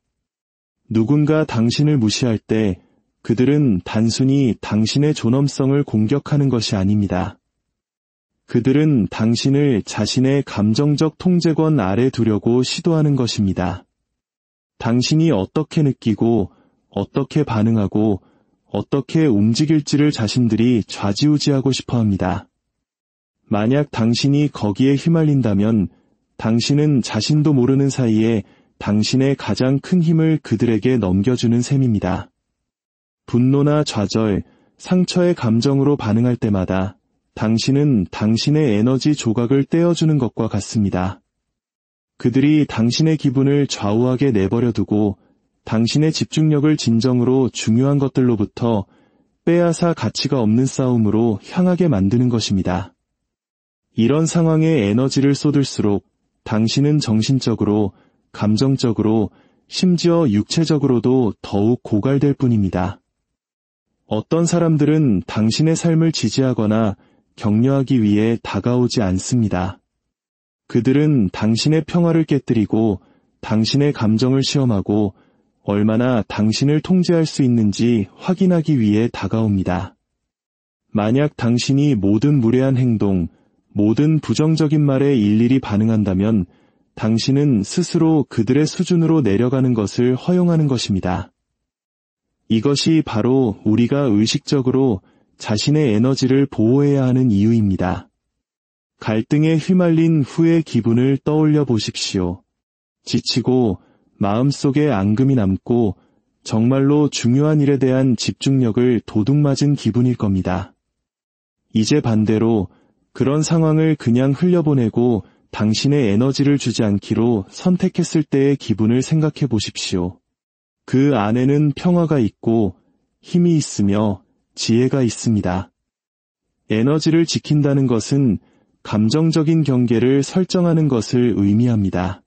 누군가 당신을 무시할 때 그들은 단순히 당신의 존엄성을 공격하는 것이 아닙니다. 그들은 당신을 자신의 감정적 통제권 아래 두려고 시도하는 것입니다. 당신이 어떻게 느끼고 어떻게 반응하고 어떻게 움직일지를 자신들이 좌지우지하고 싶어 합니다. 만약 당신이 거기에 휘말린다면 당신은 자신도 모르는 사이에 당신의 가장 큰 힘을 그들에게 넘겨주는 셈입니다. 분노나 좌절, 상처의 감정으로 반응할 때마다 당신은 당신의 에너지 조각을 떼어주는 것과 같습니다. 그들이 당신의 기분을 좌우하게 내버려두고 당신의 집중력을 진정으로 중요한 것들로부터 빼앗아 가치가 없는 싸움으로 향하게 만드는 것입니다. 이런 상황에 에너지를 쏟을수록 당신은 정신적으로, 감정적으로, 심지어 육체적으로도 더욱 고갈될 뿐입니다. 어떤 사람들은 당신의 삶을 지지하거나 격려하기 위해 다가오지 않습니다. 그들은 당신의 평화를 깨뜨리고 당신의 감정을 시험하고 얼마나 당신을 통제할 수 있는지 확인하기 위해 다가옵니다. 만약 당신이 모든 무례한 행동, 모든 부정적인 말에 일일이 반응한다면 당신은 스스로 그들의 수준으로 내려가는 것을 허용하는 것입니다. 이것이 바로 우리가 의식적으로 자신의 에너지를 보호해야 하는 이유입니다. 갈등에 휘말린 후의 기분을 떠올려 보십시오. 지치고 마음속에 앙금이 남고 정말로 중요한 일에 대한 집중력을 도둑맞은 기분일 겁니다. 이제 반대로 그런 상황을 그냥 흘려보내고 당신의 에너지를 주지 않기로 선택했을 때의 기분을 생각해 보십시오. 그 안에는 평화가 있고 힘이 있으며 지혜가 있습니다. 에너지를 지킨다는 것은 감정적인 경계를 설정하는 것을 의미합니다.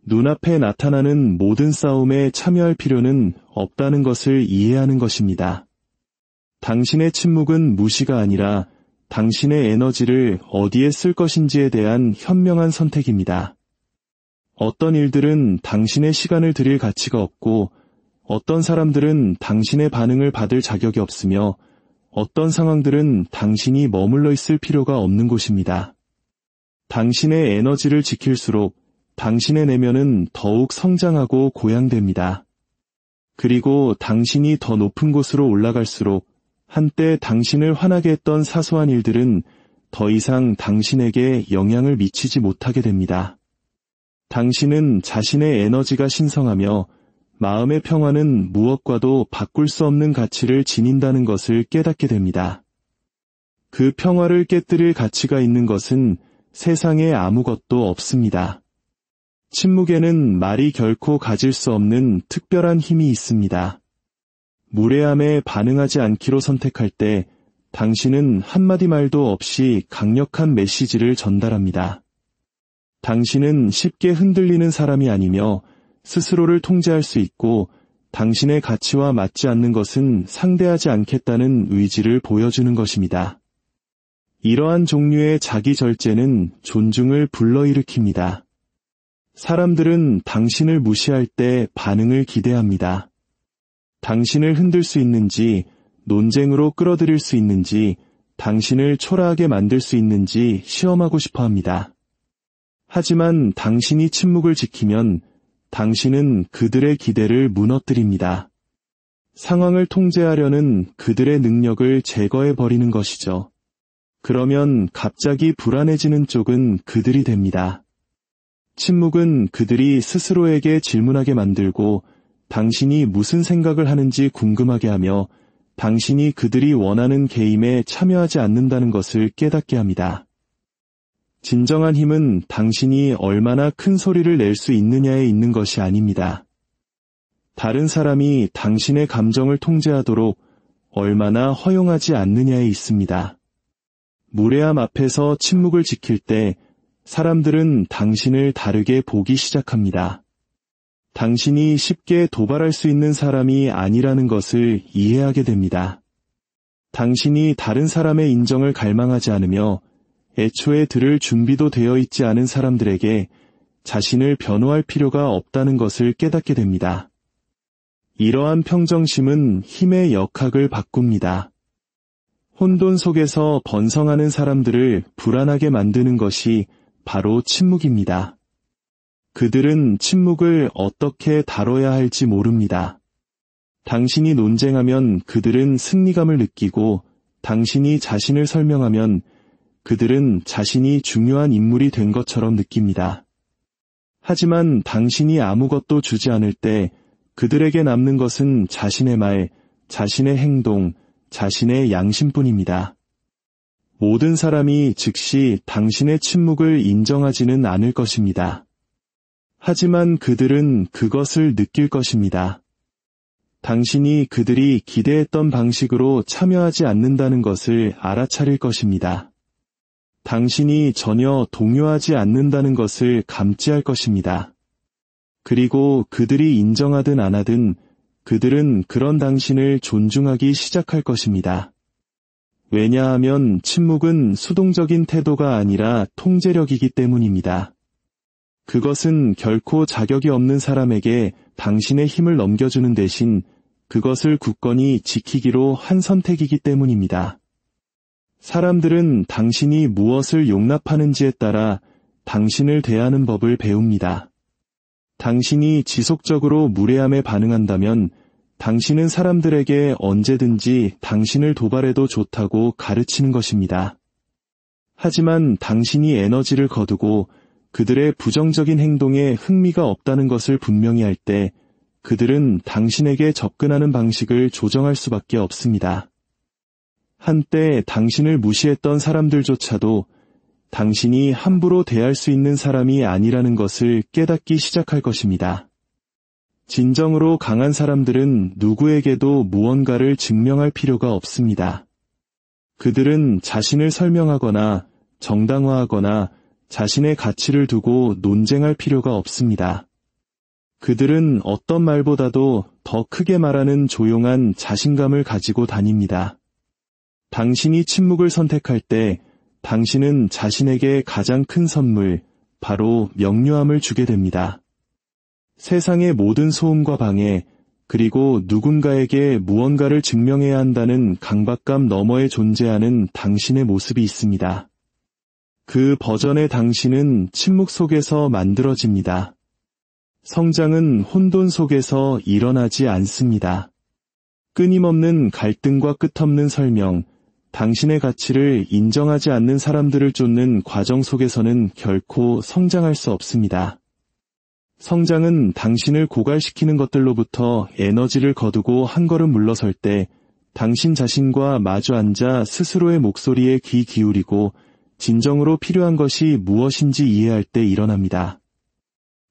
눈앞에 나타나는 모든 싸움에 참여할 필요는 없다는 것을 이해하는 것입니다. 당신의 침묵은 무시가 아니라 당신의 에너지를 어디에 쓸 것인지에 대한 현명한 선택입니다. 어떤 일들은 당신의 시간을 들일 가치가 없고 어떤 사람들은 당신의 반응을 받을 자격이 없으며 어떤 상황들은 당신이 머물러 있을 필요가 없는 곳입니다. 당신의 에너지를 지킬수록 당신의 내면은 더욱 성장하고 고양됩니다. 그리고 당신이 더 높은 곳으로 올라갈수록 한때 당신을 화나게 했던 사소한 일들은 더 이상 당신에게 영향을 미치지 못하게 됩니다. 당신은 자신의 에너지가 신성하며 마음의 평화는 무엇과도 바꿀 수 없는 가치를 지닌다는 것을 깨닫게 됩니다. 그 평화를 깨뜨릴 가치가 있는 것은 세상에 아무것도 없습니다. 침묵에는 말이 결코 가질 수 없는 특별한 힘이 있습니다. 무례함에 반응하지 않기로 선택할 때 당신은 한마디 말도 없이 강력한 메시지를 전달합니다. 당신은 쉽게 흔들리는 사람이 아니며 스스로를 통제할 수 있고 당신의 가치와 맞지 않는 것은 상대하지 않겠다는 의지를 보여주는 것입니다. 이러한 종류의 자기 절제는 존중을 불러일으킵니다. 사람들은 당신을 무시할 때 반응을 기대합니다. 당신을 흔들 수 있는지, 논쟁으로 끌어들일 수 있는지, 당신을 초라하게 만들 수 있는지 시험하고 싶어 합니다. 하지만 당신이 침묵을 지키면 당신은 그들의 기대를 무너뜨립니다. 상황을 통제하려는 그들의 능력을 제거해버리는 것이죠. 그러면 갑자기 불안해지는 쪽은 그들이 됩니다. 침묵은 그들이 스스로에게 질문하게 만들고 당신이 무슨 생각을 하는지 궁금하게 하며 당신이 그들이 원하는 게임에 참여하지 않는다는 것을 깨닫게 합니다. 진정한 힘은 당신이 얼마나 큰 소리를 낼 수 있느냐에 있는 것이 아닙니다. 다른 사람이 당신의 감정을 통제하도록 얼마나 허용하지 않느냐에 있습니다. 무례함 앞에서 침묵을 지킬 때 사람들은 당신을 다르게 보기 시작합니다. 당신이 쉽게 도발할 수 있는 사람이 아니라는 것을 이해하게 됩니다. 당신이 다른 사람의 인정을 갈망하지 않으며 애초에 들을 준비도 되어 있지 않은 사람들에게 자신을 변호할 필요가 없다는 것을 깨닫게 됩니다. 이러한 평정심은 힘의 역학을 바꿉니다. 혼돈 속에서 번성하는 사람들을 불안하게 만드는 것이 바로 침묵입니다. 그들은 침묵을 어떻게 다뤄야 할지 모릅니다. 당신이 논쟁하면 그들은 승리감을 느끼고 당신이 자신을 설명하면 그들은 자신이 중요한 인물이 된 것처럼 느낍니다. 하지만 당신이 아무것도 주지 않을 때 그들에게 남는 것은 자신의 말, 자신의 행동, 자신의 양심뿐입니다. 모든 사람이 즉시 당신의 침묵을 인정하지는 않을 것입니다. 하지만 그들은 그것을 느낄 것입니다. 당신이 그들이 기대했던 방식으로 참여하지 않는다는 것을 알아차릴 것입니다. 당신이 전혀 동요하지 않는다는 것을 감지할 것입니다. 그리고 그들이 인정하든 안 하든 그들은 그런 당신을 존중하기 시작할 것입니다. 왜냐하면 침묵은 수동적인 태도가 아니라 통제력이기 때문입니다. 그것은 결코 자격이 없는 사람에게 당신의 힘을 넘겨주는 대신 그것을 굳건히 지키기로 한 선택이기 때문입니다. 사람들은 당신이 무엇을 용납하는지에 따라 당신을 대하는 법을 배웁니다. 당신이 지속적으로 무례함에 반응한다면 당신은 사람들에게 언제든지 당신을 도발해도 좋다고 가르치는 것입니다. 하지만 당신이 에너지를 거두고 그들의 부정적인 행동에 흥미가 없다는 것을 분명히 할 때 그들은 당신에게 접근하는 방식을 조정할 수밖에 없습니다. 한때 당신을 무시했던 사람들조차도 당신이 함부로 대할 수 있는 사람이 아니라는 것을 깨닫기 시작할 것입니다. 진정으로 강한 사람들은 누구에게도 무언가를 증명할 필요가 없습니다. 그들은 자신을 설명하거나 정당화하거나 자신의 가치를 두고 논쟁할 필요가 없습니다. 그들은 어떤 말보다도 더 크게 말하는 조용한 자신감을 가지고 다닙니다. 당신이 침묵을 선택할 때 당신은 자신에게 가장 큰 선물, 바로 명료함을 주게 됩니다. 세상의 모든 소음과 방해, 그리고 누군가에게 무언가를 증명해야 한다는 강박감 너머에 존재하는 당신의 모습이 있습니다. 그 버전의 당신은 침묵 속에서 만들어집니다. 성장은 혼돈 속에서 일어나지 않습니다. 끊임없는 갈등과 끝없는 설명, 당신의 가치를 인정하지 않는 사람들을 쫓는 과정 속에서는 결코 성장할 수 없습니다. 성장은 당신을 고갈시키는 것들로부터 에너지를 거두고 한 걸음 물러설 때 당신 자신과 마주 앉아 스스로의 목소리에 귀 기울이고 진정으로 필요한 것이 무엇인지 이해할 때 일어납니다.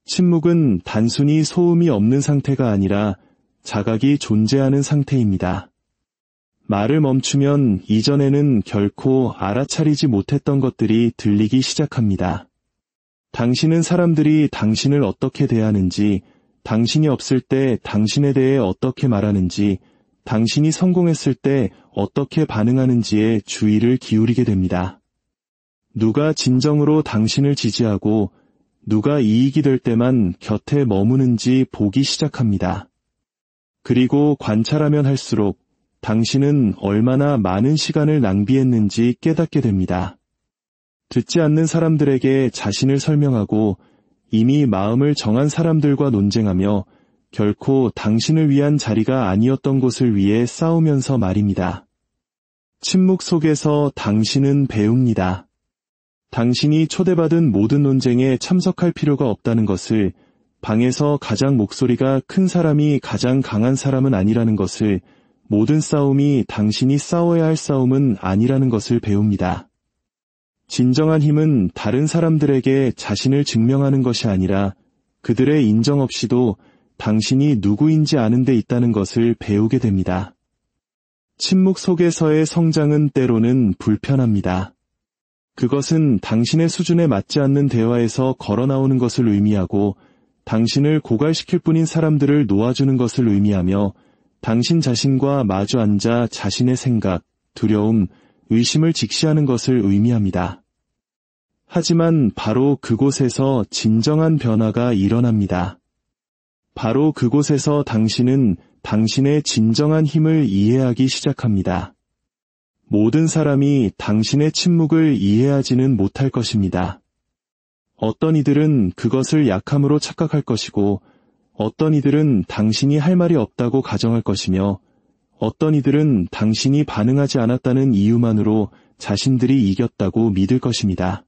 침묵은 단순히 소음이 없는 상태가 아니라 자각이 존재하는 상태입니다. 말을 멈추면 이전에는 결코 알아차리지 못했던 것들이 들리기 시작합니다. 당신은 사람들이 당신을 어떻게 대하는지, 당신이 없을 때 당신에 대해 어떻게 말하는지, 당신이 성공했을 때 어떻게 반응하는지에 주의를 기울이게 됩니다. 누가 진정으로 당신을 지지하고 누가 이익이 될 때만 곁에 머무는지 보기 시작합니다. 그리고 관찰하면 할수록 당신은 얼마나 많은 시간을 낭비했는지 깨닫게 됩니다. 듣지 않는 사람들에게 자신을 설명하고 이미 마음을 정한 사람들과 논쟁하며 결코 당신을 위한 자리가 아니었던 곳을 위해 싸우면서 말입니다. 침묵 속에서 당신은 배웁니다. 당신이 초대받은 모든 논쟁에 참석할 필요가 없다는 것을, 방에서 가장 목소리가 큰 사람이 가장 강한 사람은 아니라는 것을, 모든 싸움이 당신이 싸워야 할 싸움은 아니라는 것을 배웁니다. 진정한 힘은 다른 사람들에게 자신을 증명하는 것이 아니라 그들의 인정 없이도 당신이 누구인지 아는 데 있다는 것을 배우게 됩니다. 침묵 속에서의 성장은 때로는 불편합니다. 그것은 당신의 수준에 맞지 않는 대화에서 걸어나오는 것을 의미하고 당신을 고갈시킬 뿐인 사람들을 놓아주는 것을 의미하며 당신 자신과 마주 앉아 자신의 생각, 두려움, 의심을 직시하는 것을 의미합니다. 하지만 바로 그곳에서 진정한 변화가 일어납니다. 바로 그곳에서 당신은 당신의 진정한 힘을 이해하기 시작합니다. 모든 사람이 당신의 침묵을 이해하지는 못할 것입니다. 어떤 이들은 그것을 약함으로 착각할 것이고, 어떤 이들은 당신이 할 말이 없다고 가정할 것이며, 어떤 이들은 당신이 반응하지 않았다는 이유만으로 자신들이 이겼다고 믿을 것입니다.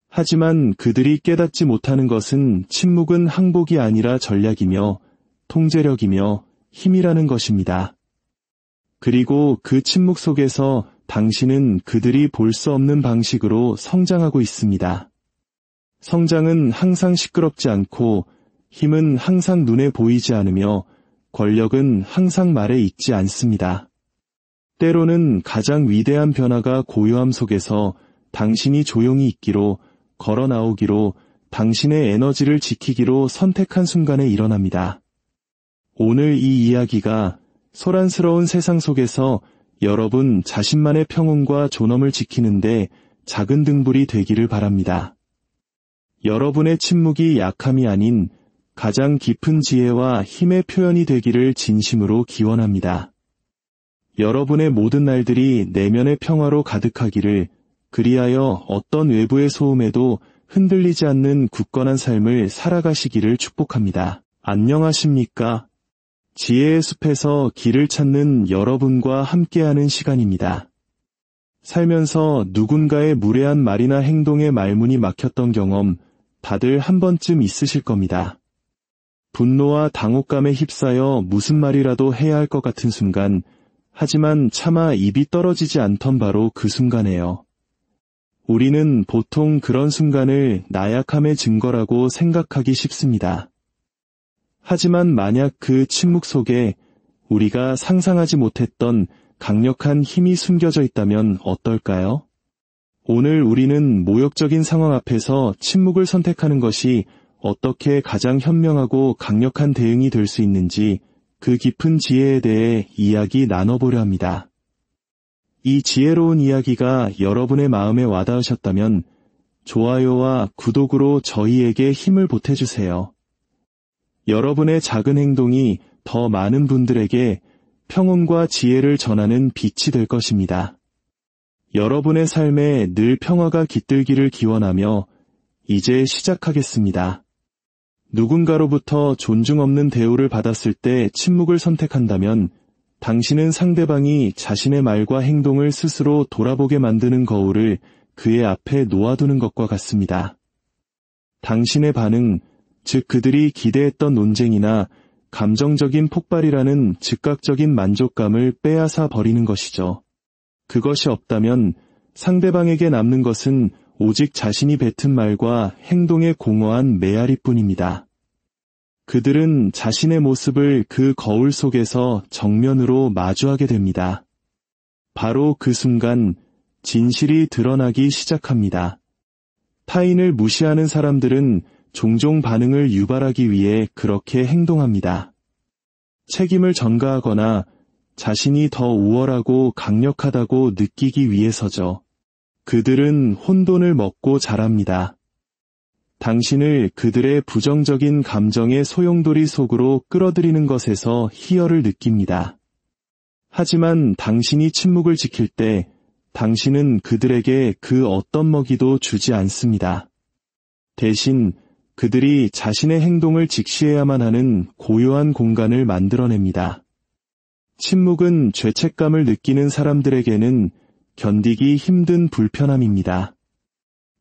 하지만 그들이 깨닫지 못하는 것은 침묵은 항복이 아니라 전략이며 통제력이며 힘이라는 것입니다. 그리고 그 침묵 속에서 당신은 그들이 볼 수 없는 방식으로 성장하고 있습니다. 성장은 항상 시끄럽지 않고 힘은 항상 눈에 보이지 않으며 권력은 항상 말에 있지 않습니다. 때로는 가장 위대한 변화가 고요함 속에서 당신이 조용히 있기로, 걸어 나오기로, 당신의 에너지를 지키기로 선택한 순간에 일어납니다. 오늘 이 이야기가 소란스러운 세상 속에서 여러분 자신만의 평온과 존엄을 지키는데 작은 등불이 되기를 바랍니다. 여러분의 침묵이 약함이 아닌 가장 깊은 지혜와 힘의 표현이 되기를 진심으로 기원합니다. 여러분의 모든 날들이 내면의 평화로 가득하기를, 그리하여 어떤 외부의 소음에도 흔들리지 않는 굳건한 삶을 살아가시기를 축복합니다. 안녕하십니까? 지혜의 숲에서 길을 찾는 여러분과 함께하는 시간입니다. 살면서 누군가의 무례한 말이나 행동에 말문이 막혔던 경험 다들 한 번쯤 있으실 겁니다. 분노와 당혹감에 휩싸여 무슨 말이라도 해야 할 것 같은 순간, 하지만 차마 입이 떨어지지 않던 바로 그 순간에요. 우리는 보통 그런 순간을 나약함의 증거라고 생각하기 쉽습니다. 하지만 만약 그 침묵 속에 우리가 상상하지 못했던 강력한 힘이 숨겨져 있다면 어떨까요? 오늘 우리는 모욕적인 상황 앞에서 침묵을 선택하는 것이 어떻게 가장 현명하고 강력한 대응이 될 수 있는지 그 깊은 지혜에 대해 이야기 나눠보려 합니다. 이 지혜로운 이야기가 여러분의 마음에 와닿으셨다면 좋아요와 구독으로 저희에게 힘을 보태주세요. 여러분의 작은 행동이 더 많은 분들에게 평온과 지혜를 전하는 빛이 될 것입니다. 여러분의 삶에 늘 평화가 깃들기를 기원하며 이제 시작하겠습니다. 누군가로부터 존중 없는 대우를 받았을 때 침묵을 선택한다면 당신은 상대방이 자신의 말과 행동을 스스로 돌아보게 만드는 거울을 그의 앞에 놓아두는 것과 같습니다. 당신의 반응, 즉 그들이 기대했던 논쟁이나 감정적인 폭발이라는 즉각적인 만족감을 빼앗아 버리는 것이죠. 그것이 없다면 상대방에게 남는 것은 오직 자신이 뱉은 말과 행동의 공허한 메아리뿐입니다. 그들은 자신의 모습을 그 거울 속에서 정면으로 마주하게 됩니다. 바로 그 순간 진실이 드러나기 시작합니다. 타인을 무시하는 사람들은 종종 반응을 유발하기 위해 그렇게 행동합니다. 책임을 전가하거나 자신이 더 우월하고 강력하다고 느끼기 위해서죠. 그들은 혼돈을 먹고 자랍니다. 당신을 그들의 부정적인 감정의 소용돌이 속으로 끌어들이는 것에서 희열을 느낍니다. 하지만 당신이 침묵을 지킬 때 당신은 그들에게 그 어떤 먹이도 주지 않습니다. 대신 그들이 자신의 행동을 직시해야만 하는 고요한 공간을 만들어냅니다. 침묵은 죄책감을 느끼는 사람들에게는 견디기 힘든 불편함입니다.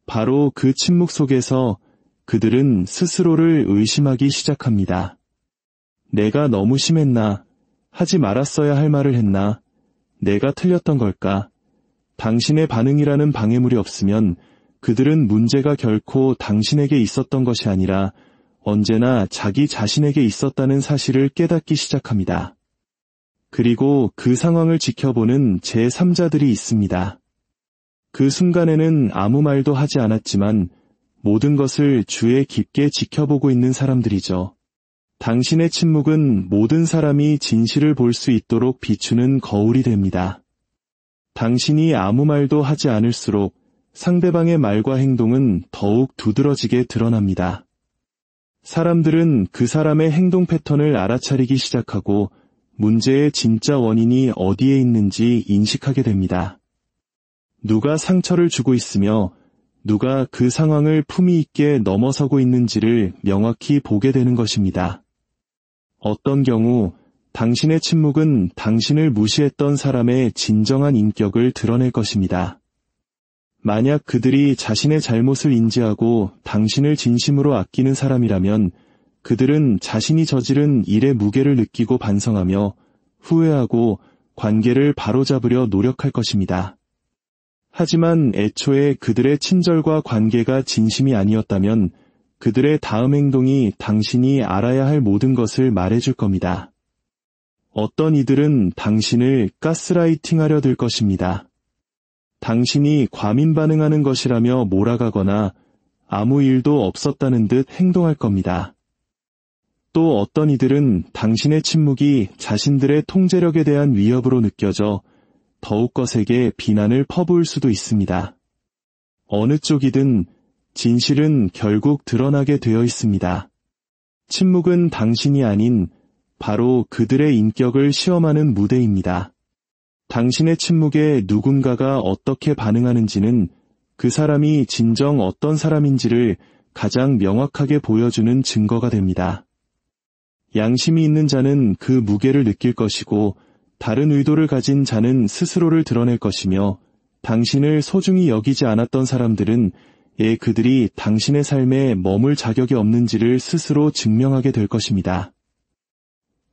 바로 그 침묵 속에서 그들은 스스로를 의심하기 시작합니다. 내가 너무 심했나? 하지 말았어야 할 말을 했나? 내가 틀렸던 걸까? 당신의 반응이라는 방해물이 없으면 그들은 문제가 결코 당신에게 있었던 것이 아니라 언제나 자기 자신에게 있었다는 사실을 깨닫기 시작합니다. 그리고 그 상황을 지켜보는 제3자들이 있습니다. 그 순간에는 아무 말도 하지 않았지만 모든 것을 주의 깊게 지켜보고 있는 사람들이죠. 당신의 침묵은 모든 사람이 진실을 볼 수 있도록 비추는 거울이 됩니다. 당신이 아무 말도 하지 않을수록 상대방의 말과 행동은 더욱 두드러지게 드러납니다. 사람들은 그 사람의 행동 패턴을 알아차리기 시작하고 문제의 진짜 원인이 어디에 있는지 인식하게 됩니다. 누가 상처를 주고 있으며 누가 그 상황을 품위 있게 넘어서고 있는지를 명확히 보게 되는 것입니다. 어떤 경우 당신의 침묵은 당신을 무시했던 사람의 진정한 인격을 드러낼 것입니다. 만약 그들이 자신의 잘못을 인지하고 당신을 진심으로 아끼는 사람이라면 그들은 자신이 저지른 일의 무게를 느끼고 반성하며 후회하고 관계를 바로잡으려 노력할 것입니다. 하지만 애초에 그들의 친절과 관계가 진심이 아니었다면 그들의 다음 행동이 당신이 알아야 할 모든 것을 말해줄 겁니다. 어떤 이들은 당신을 가스라이팅하려 들 것입니다. 당신이 과민 반응하는 것이라며 몰아가거나 아무 일도 없었다는 듯 행동할 겁니다. 또 어떤 이들은 당신의 침묵이 자신들의 통제력에 대한 위협으로 느껴져 더욱 거세게 비난을 퍼부을 수도 있습니다. 어느 쪽이든 진실은 결국 드러나게 되어 있습니다. 침묵은 당신이 아닌 바로 그들의 인격을 시험하는 무대입니다. 당신의 침묵에 누군가가 어떻게 반응하는지는 그 사람이 진정 어떤 사람인지를 가장 명확하게 보여주는 증거가 됩니다. 양심이 있는 자는 그 무게를 느낄 것이고 다른 의도를 가진 자는 스스로를 드러낼 것이며 당신을 소중히 여기지 않았던 사람들은 그들이 당신의 삶에 머물 자격이 없는지를 스스로 증명하게 될 것입니다.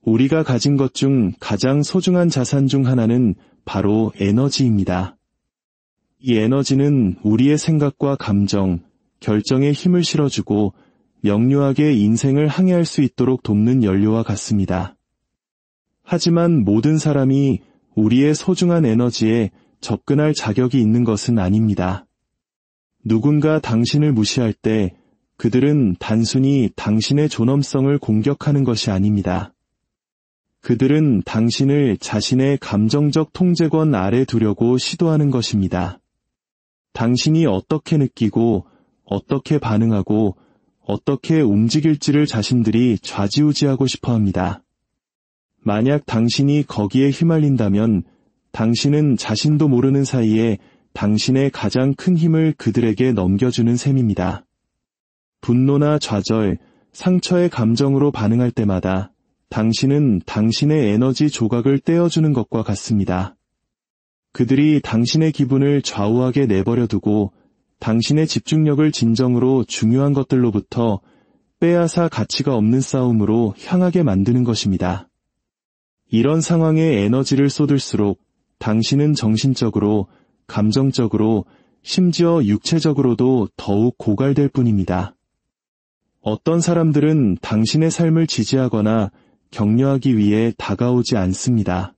우리가 가진 것 중 가장 소중한 자산 중 하나는 바로 에너지입니다. 이 에너지는 우리의 생각과 감정, 결정에 힘을 실어주고 명료하게 인생을 항해할 수 있도록 돕는 연료와 같습니다. 하지만 모든 사람이 우리의 소중한 에너지에 접근할 자격이 있는 것은 아닙니다. 누군가 당신을 무시할 때 그들은 단순히 당신의 존엄성을 공격하는 것이 아닙니다. 그들은 당신을 자신의 감정적 통제권 아래 두려고 시도하는 것입니다. 당신이 어떻게 느끼고 어떻게 반응하고 어떻게 움직일지를 자신들이 좌지우지하고 싶어합니다. 만약 당신이 거기에 휘말린다면 당신은 자신도 모르는 사이에 당신의 가장 큰 힘을 그들에게 넘겨주는 셈입니다. 분노나 좌절, 상처의 감정으로 반응할 때마다 당신은 당신의 에너지 조각을 떼어주는 것과 같습니다. 그들이 당신의 기분을 좌우하게 내버려 두고 당신의 집중력을 진정으로 중요한 것들로부터 빼앗아 가치가 없는 싸움으로 향하게 만드는 것입니다. 이런 상황에 에너지를 쏟을수록 당신은 정신적으로, 감정적으로, 심지어 육체적으로도 더욱 고갈될 뿐입니다. 어떤 사람들은 당신의 삶을 지지하거나 격려하기 위해 다가오지 않습니다.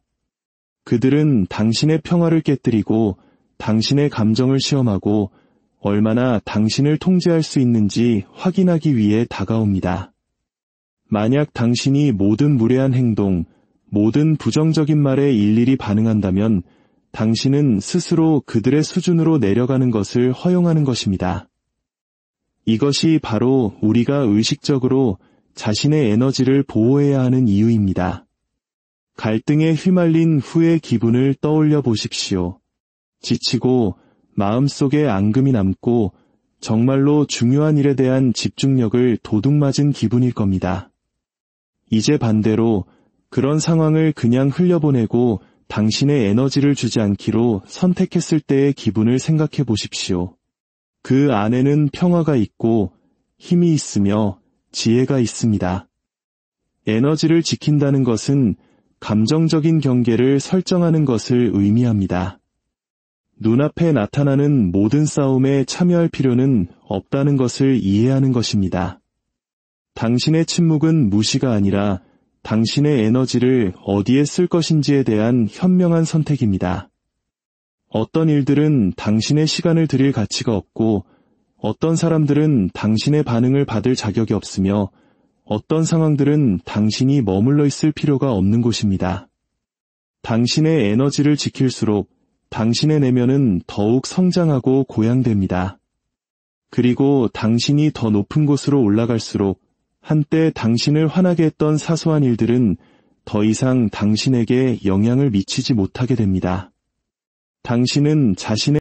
그들은 당신의 평화를 깨뜨리고 당신의 감정을 시험하고 얼마나 당신을 통제할 수 있는지 확인하기 위해 다가옵니다. 만약 당신이 모든 무례한 행동, 모든 부정적인 말에 일일이 반응한다면 당신은 스스로 그들의 수준으로 내려가는 것을 허용하는 것입니다. 이것이 바로 우리가 의식적으로 자신의 에너지를 보호해야 하는 이유입니다. 갈등에 휘말린 후의 기분을 떠올려 보십시오. 지치고 마음속에 앙금이 남고 정말로 중요한 일에 대한 집중력을 도둑맞은 기분일 겁니다. 이제 반대로 그런 상황을 그냥 흘려보내고 당신의 에너지를 주지 않기로 선택했을 때의 기분을 생각해 보십시오. 그 안에는 평화가 있고 힘이 있으며 지혜가 있습니다. 에너지를 지킨다는 것은 감정적인 경계를 설정하는 것을 의미합니다. 눈앞에 나타나는 모든 싸움에 참여할 필요는 없다는 것을 이해하는 것입니다. 당신의 침묵은 무시가 아니라 당신의 에너지를 어디에 쓸 것인지에 대한 현명한 선택입니다. 어떤 일들은 당신의 시간을 들일 가치가 없고 어떤 사람들은 당신의 반응을 받을 자격이 없으며 어떤 상황들은 당신이 머물러 있을 필요가 없는 곳입니다. 당신의 에너지를 지킬수록 당신의 내면은 더욱 성장하고 고양됩니다. 그리고 당신이 더 높은 곳으로 올라갈수록 한때 당신을 화나게 했던 사소한 일들은 더 이상 당신에게 영향을 미치지 못하게 됩니다. 당신은 자신의